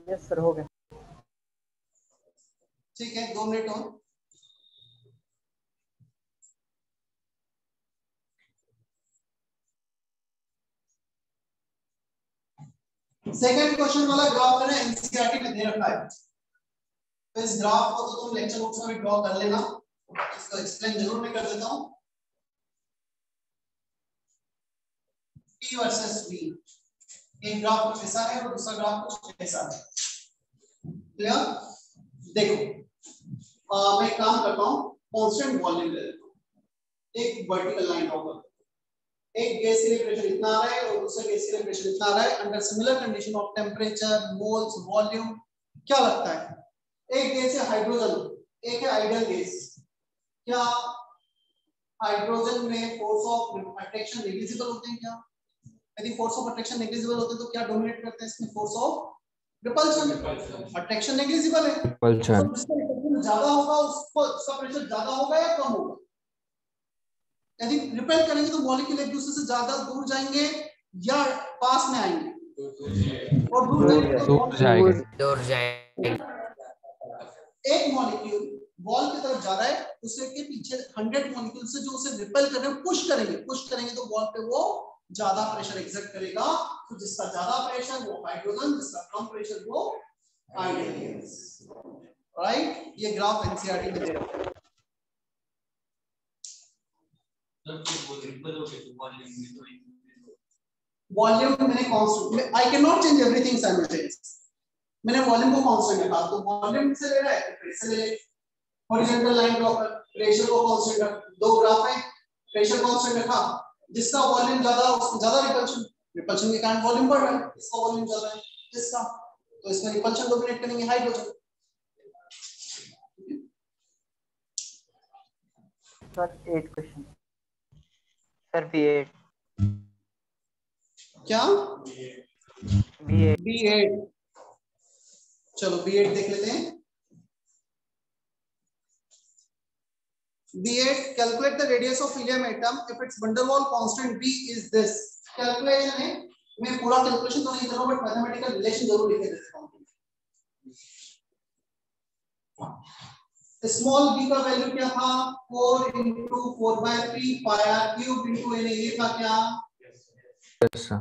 Yes sir हो गया। ठीक है, 2 मिनट और। सेकंड क्वेश्चन वाला ग्राफ मैंने एनसीईआरटी में दे रखा है, तो इस ग्राफ को तो तुम लेक्चर नोट्स में भी ड्रॉ कर लेना, इसको एक्सप्लेन जरूर मैं कर देता हूं। P वर्सेस V, एक ग्राफ कुछ ऐसा है और दूसरा ग्राफ कुछ ऐसा है। क्लियर? देखो मैं काम करता हूं, कांस्टेंट वॉल्यूम ले लेता हूं, एक वर्टिकल लाइन ड्रॉ करता हूं। एक गैस के लिए प्रेशर इतना आ रहा है और दूसरे गैस के लिए प्रेशर इतना आ रहा है under similar condition of temperature, moles, volume. क्या लगता है, एक गैस है हाइड्रोजन, एक है आइडियल गैस, क्या हाइड्रोजन में फोर्स ऑफ अट्रैक्शन नेग्लिजिबल होते हैं क्या? यदि फोर्स ऑफ अट्रैक्शन नेग्लिजिबल होते हैं तो क्या डोमिनेट करते हैं इसमें? Force of repulsion. Attraction negligible है, रिपल्शन। तो जिसका रिपल्शन ज्यादा होगा उसका प्रेशर ज्यादा होगा या कम होगा? यदि रिपेल करेंगे तो मॉलिक्यूल एक दूसरे से ज्यादा दूर जाएंगे या पास में आएंगे? और दूर जाएंगे। दूर जाएंगे। एक मॉलिक्यूल वॉल की तरफ जा रहा है, उसे के पीछे 100 मॉलिक्यूल से जो उसे रिपेल कर रहे हैं पुश करेंगे तो वॉल पे वो ज्यादा प्रेशर एक्सर्ट करेगा। तो जिसका ज्यादा प्रेशर वो हाइड्रोजन, जिसका कम प्रेशर वो आइडियल गैस। राइट, ये ग्राफ एनसीईआरटी में दे रखा है। वॉल्यूम मैंने constant, I can not change everything simultaneously. मैंने वॉल्यूम को कांस्टेंट रखा, तो वॉल्यूम से ले रहा है तो प्रेशर ले ले। हॉरिजॉन्टल लाइन ड्रॉ कर, प्रेशर को कांस्टेंट रख, दो ग्राफ है, प्रेशर कांस्टेंट रखा, जिसका वॉल्यूम ज्यादा उसको ज्यादा रिपल्शन के कारण वॉल्यूम बढ़ रहा है, इसका वॉल्यूम ज्यादा है इसका, तो इसमें रिपल्शन डोमिनेट करेंगे hydrogen. Sir 8 question sir B8 क्या? B8 चलो B8 देख लेते हैं। B8, calculate the radius of helium atom if its van der Waals constant B is this। Calculation है, मैं पूरा कैलकुलेशन तो नहीं कर रहा हूं बट मैथमेटिकल रिलेशन जरूर लिख देता हूं। स्मॉल b का वैल्यू क्या था? 4 into 4/3 pi r cube into n, ये था क्या? Yes sir.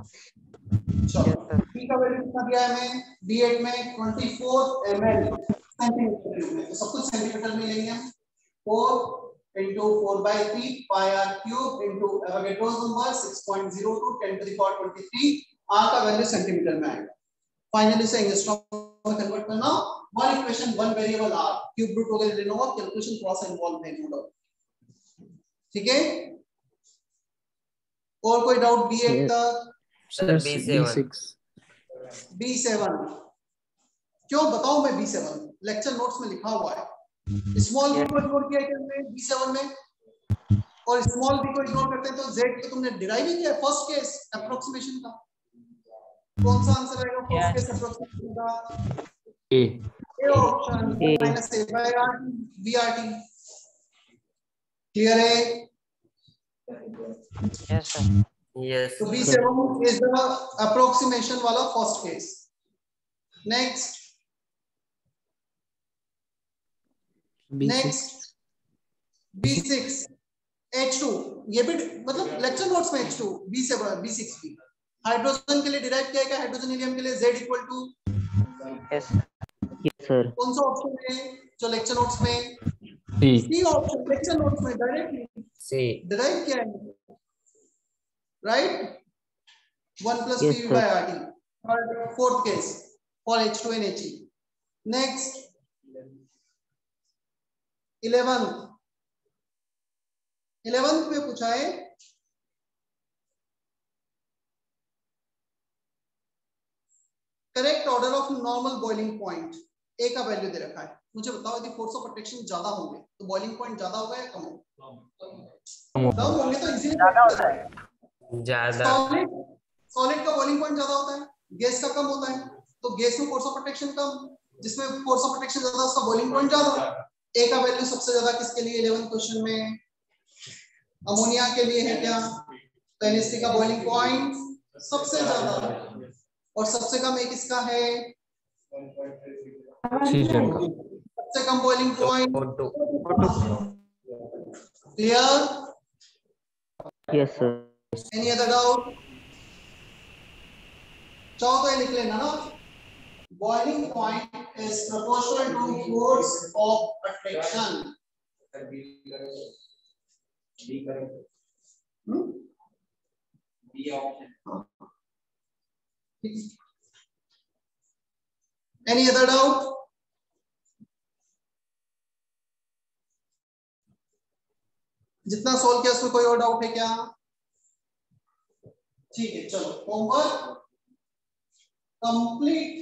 चलो b का वैल्यू कितना दिया है मैं B8 में? 24 ml सेंटीमीटर में, तो सब कुछ सेंटीमीटर में लेंगे हम। 4 into 4/3 pi r cube into Avogadro's number 6.02 10 to the power 23, r का वैल्यू सेंटीमीटर में आएगा। फाइनली इसे एंगस्ट्रॉम में कन्वर्ट करना। One equation one variable r, cube root वगैरह लेना होगा, कैलकुलेशन थोड़ा सा इन्वॉल्व नहीं होगा। ठीक है, और कोई डाउट B8 का? सर B7 क्यों बताऊं मैं? B7 लेक्चर नोट्स में लिखा हुआ है। स्मॉल b को इग्नोर किया क्या हमने B7 में, और स्मॉल b को इग्नोर करते हैं तो z को तुमने डिराइव ही किया फर्स्ट केस अप्रोक्सीमेशन का। कौन सा आंसर आएगा फर्स्ट केस अप्रोक्सीमेशन का? A option -a/r VRT। Clear है? Yes sir. यस तो B7 is the approximation वाला first case. Next B6 H2, ये भी मतलब लेक्चर नोट्स में H2 B7 B6 भी हाइड्रोजन के लिए डिराइव किया है, हाइड्रोजन हीलियम के लिए Z equal to yes sir. कौन सा ऑप्शन है जो लेक्चर नोट्स में? C. C option lecture notes में डायरेक्टली सी डिराइव किया है, राइट? 1 + Yes, PV/RT। और fourth case for H2 and He। Next 11th पे पूछा है correct order of normal boiling point. A का वैल्यू दे रखा है, मुझे बताओ यदि फोर्स ऑफ अट्रैक्शन ज्यादा होंगे तो बॉइलिंग पॉइंट ज्यादा होगा या कम होगा? कम होंगे तो इजीली ज्यादा होता है। ज्यादा। सॉलिड का बॉइलिंग पॉइंट ज्यादा होता है, गैस का कम होता है, तो गैस में फोर्स ऑफ अट्रैक्शन कम, जिसमें फोर्स ऑफ अट्रैक्शन ज्यादा उसका बॉइलिंग पॉइंट ज्यादा। ए का वैल्यू सबसे ज्यादा किसके लिए 11th क्वेश्चन में? अमोनिया के लिए है क्या? तो NH3 का बॉइलिंग पॉइंट सबसे ज्यादा, और सबसे कम एक इसका है ऑक्सीजन का सबसे कम boiling point clear? Yes, sir. Any other doubt? चाहो तो ये लिख लेना ना, boiling point is proportional to force of attraction. Any other doubt? जितना सोल्व किया उसमें कोई और डाउट है क्या? ठीक है, चलो होमवर्क कंप्लीट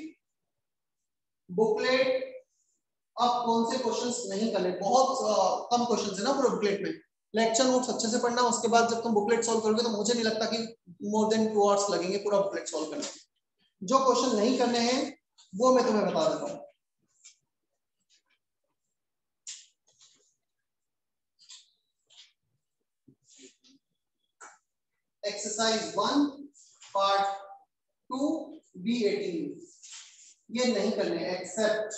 बुकलेट। अब कौन से क्वेश्चंस नहीं करने, बहुत कम क्वेश्चंस है ना पूरे बुकलेट में। लेक्चर नोट्स अच्छे से पढ़ना, उसके बाद जब तुम बुकलेट सॉल्व करोगे तो मुझे नहीं लगता कि मोर देन 2 आवर्स लगेंगे पूरा बुकलेट सॉल्व करने। जो क्वेश्चन नहीं करने हैं वो मैं तुम्हें बता देता हूँ। एक्सरसाइज 1 पार्ट 2 B18 ये नहीं करने, एक्सेप्ट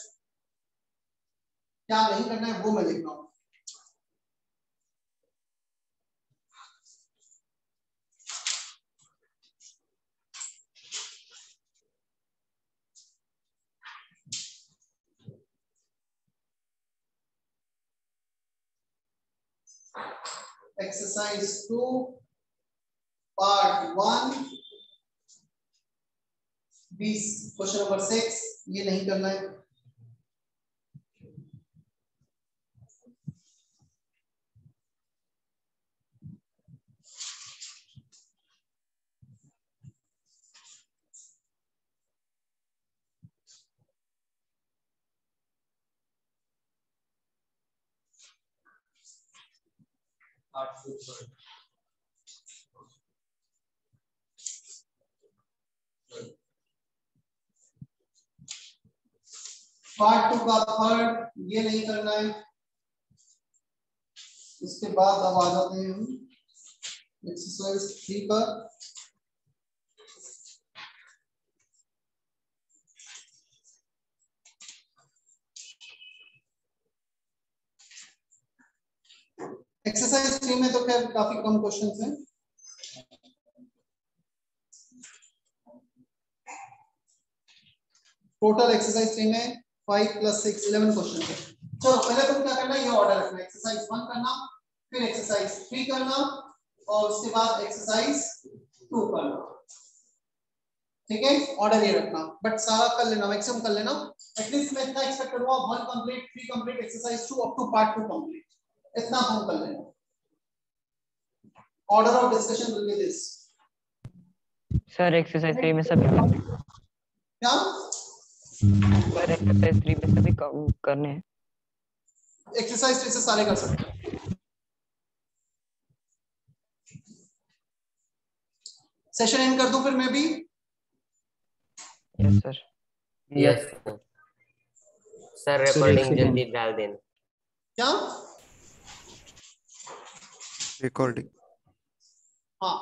क्या नहीं करना है वो मैं लिख रहा हूं। एक्सरसाइज 2 पार्ट 1 क्वेश्चन नंबर 6 ये नहीं करना है। पार्ट 2 का थर्ड ये नहीं करना है। उसके बाद अब आ जाते हैं हम एक्सरसाइज 3 पर। एक्सरसाइज 3 में तो खैर काफी कम क्वेश्चंस हैं। टोटल एक्सरसाइज 3 में 5 + 6 11 क्वेश्चन है। चलो पहले तुम क्या करना है, ये ऑर्डर रखना, एक्सरसाइज 1 करना, फिर एक्सरसाइज 3 करना और उसके बाद एक्सरसाइज 2 करना। ठीक है, ऑर्डर ये रखना, बट सारा कर लेना, मैक्सिमम कर लेना। एटलीस्ट मैं इतना एक्सपेक्ट करूंगा 1 complete, 3 complete, exercise 2 up to part 2 complete, इतना हम कर लेना। Order of discussion will be this. Sir exercise 3 में सभी क्या सर एक्सरसाइज 3 में सभी करने हैं। एक्सरसाइज 3 से सारे कर सकते हैं। सेशन एंड कर दूं फिर मैं भी? Yes sir. Yes sir, recording जल्दी डाल देना। क्या रिकॉर्डिंग? हाँ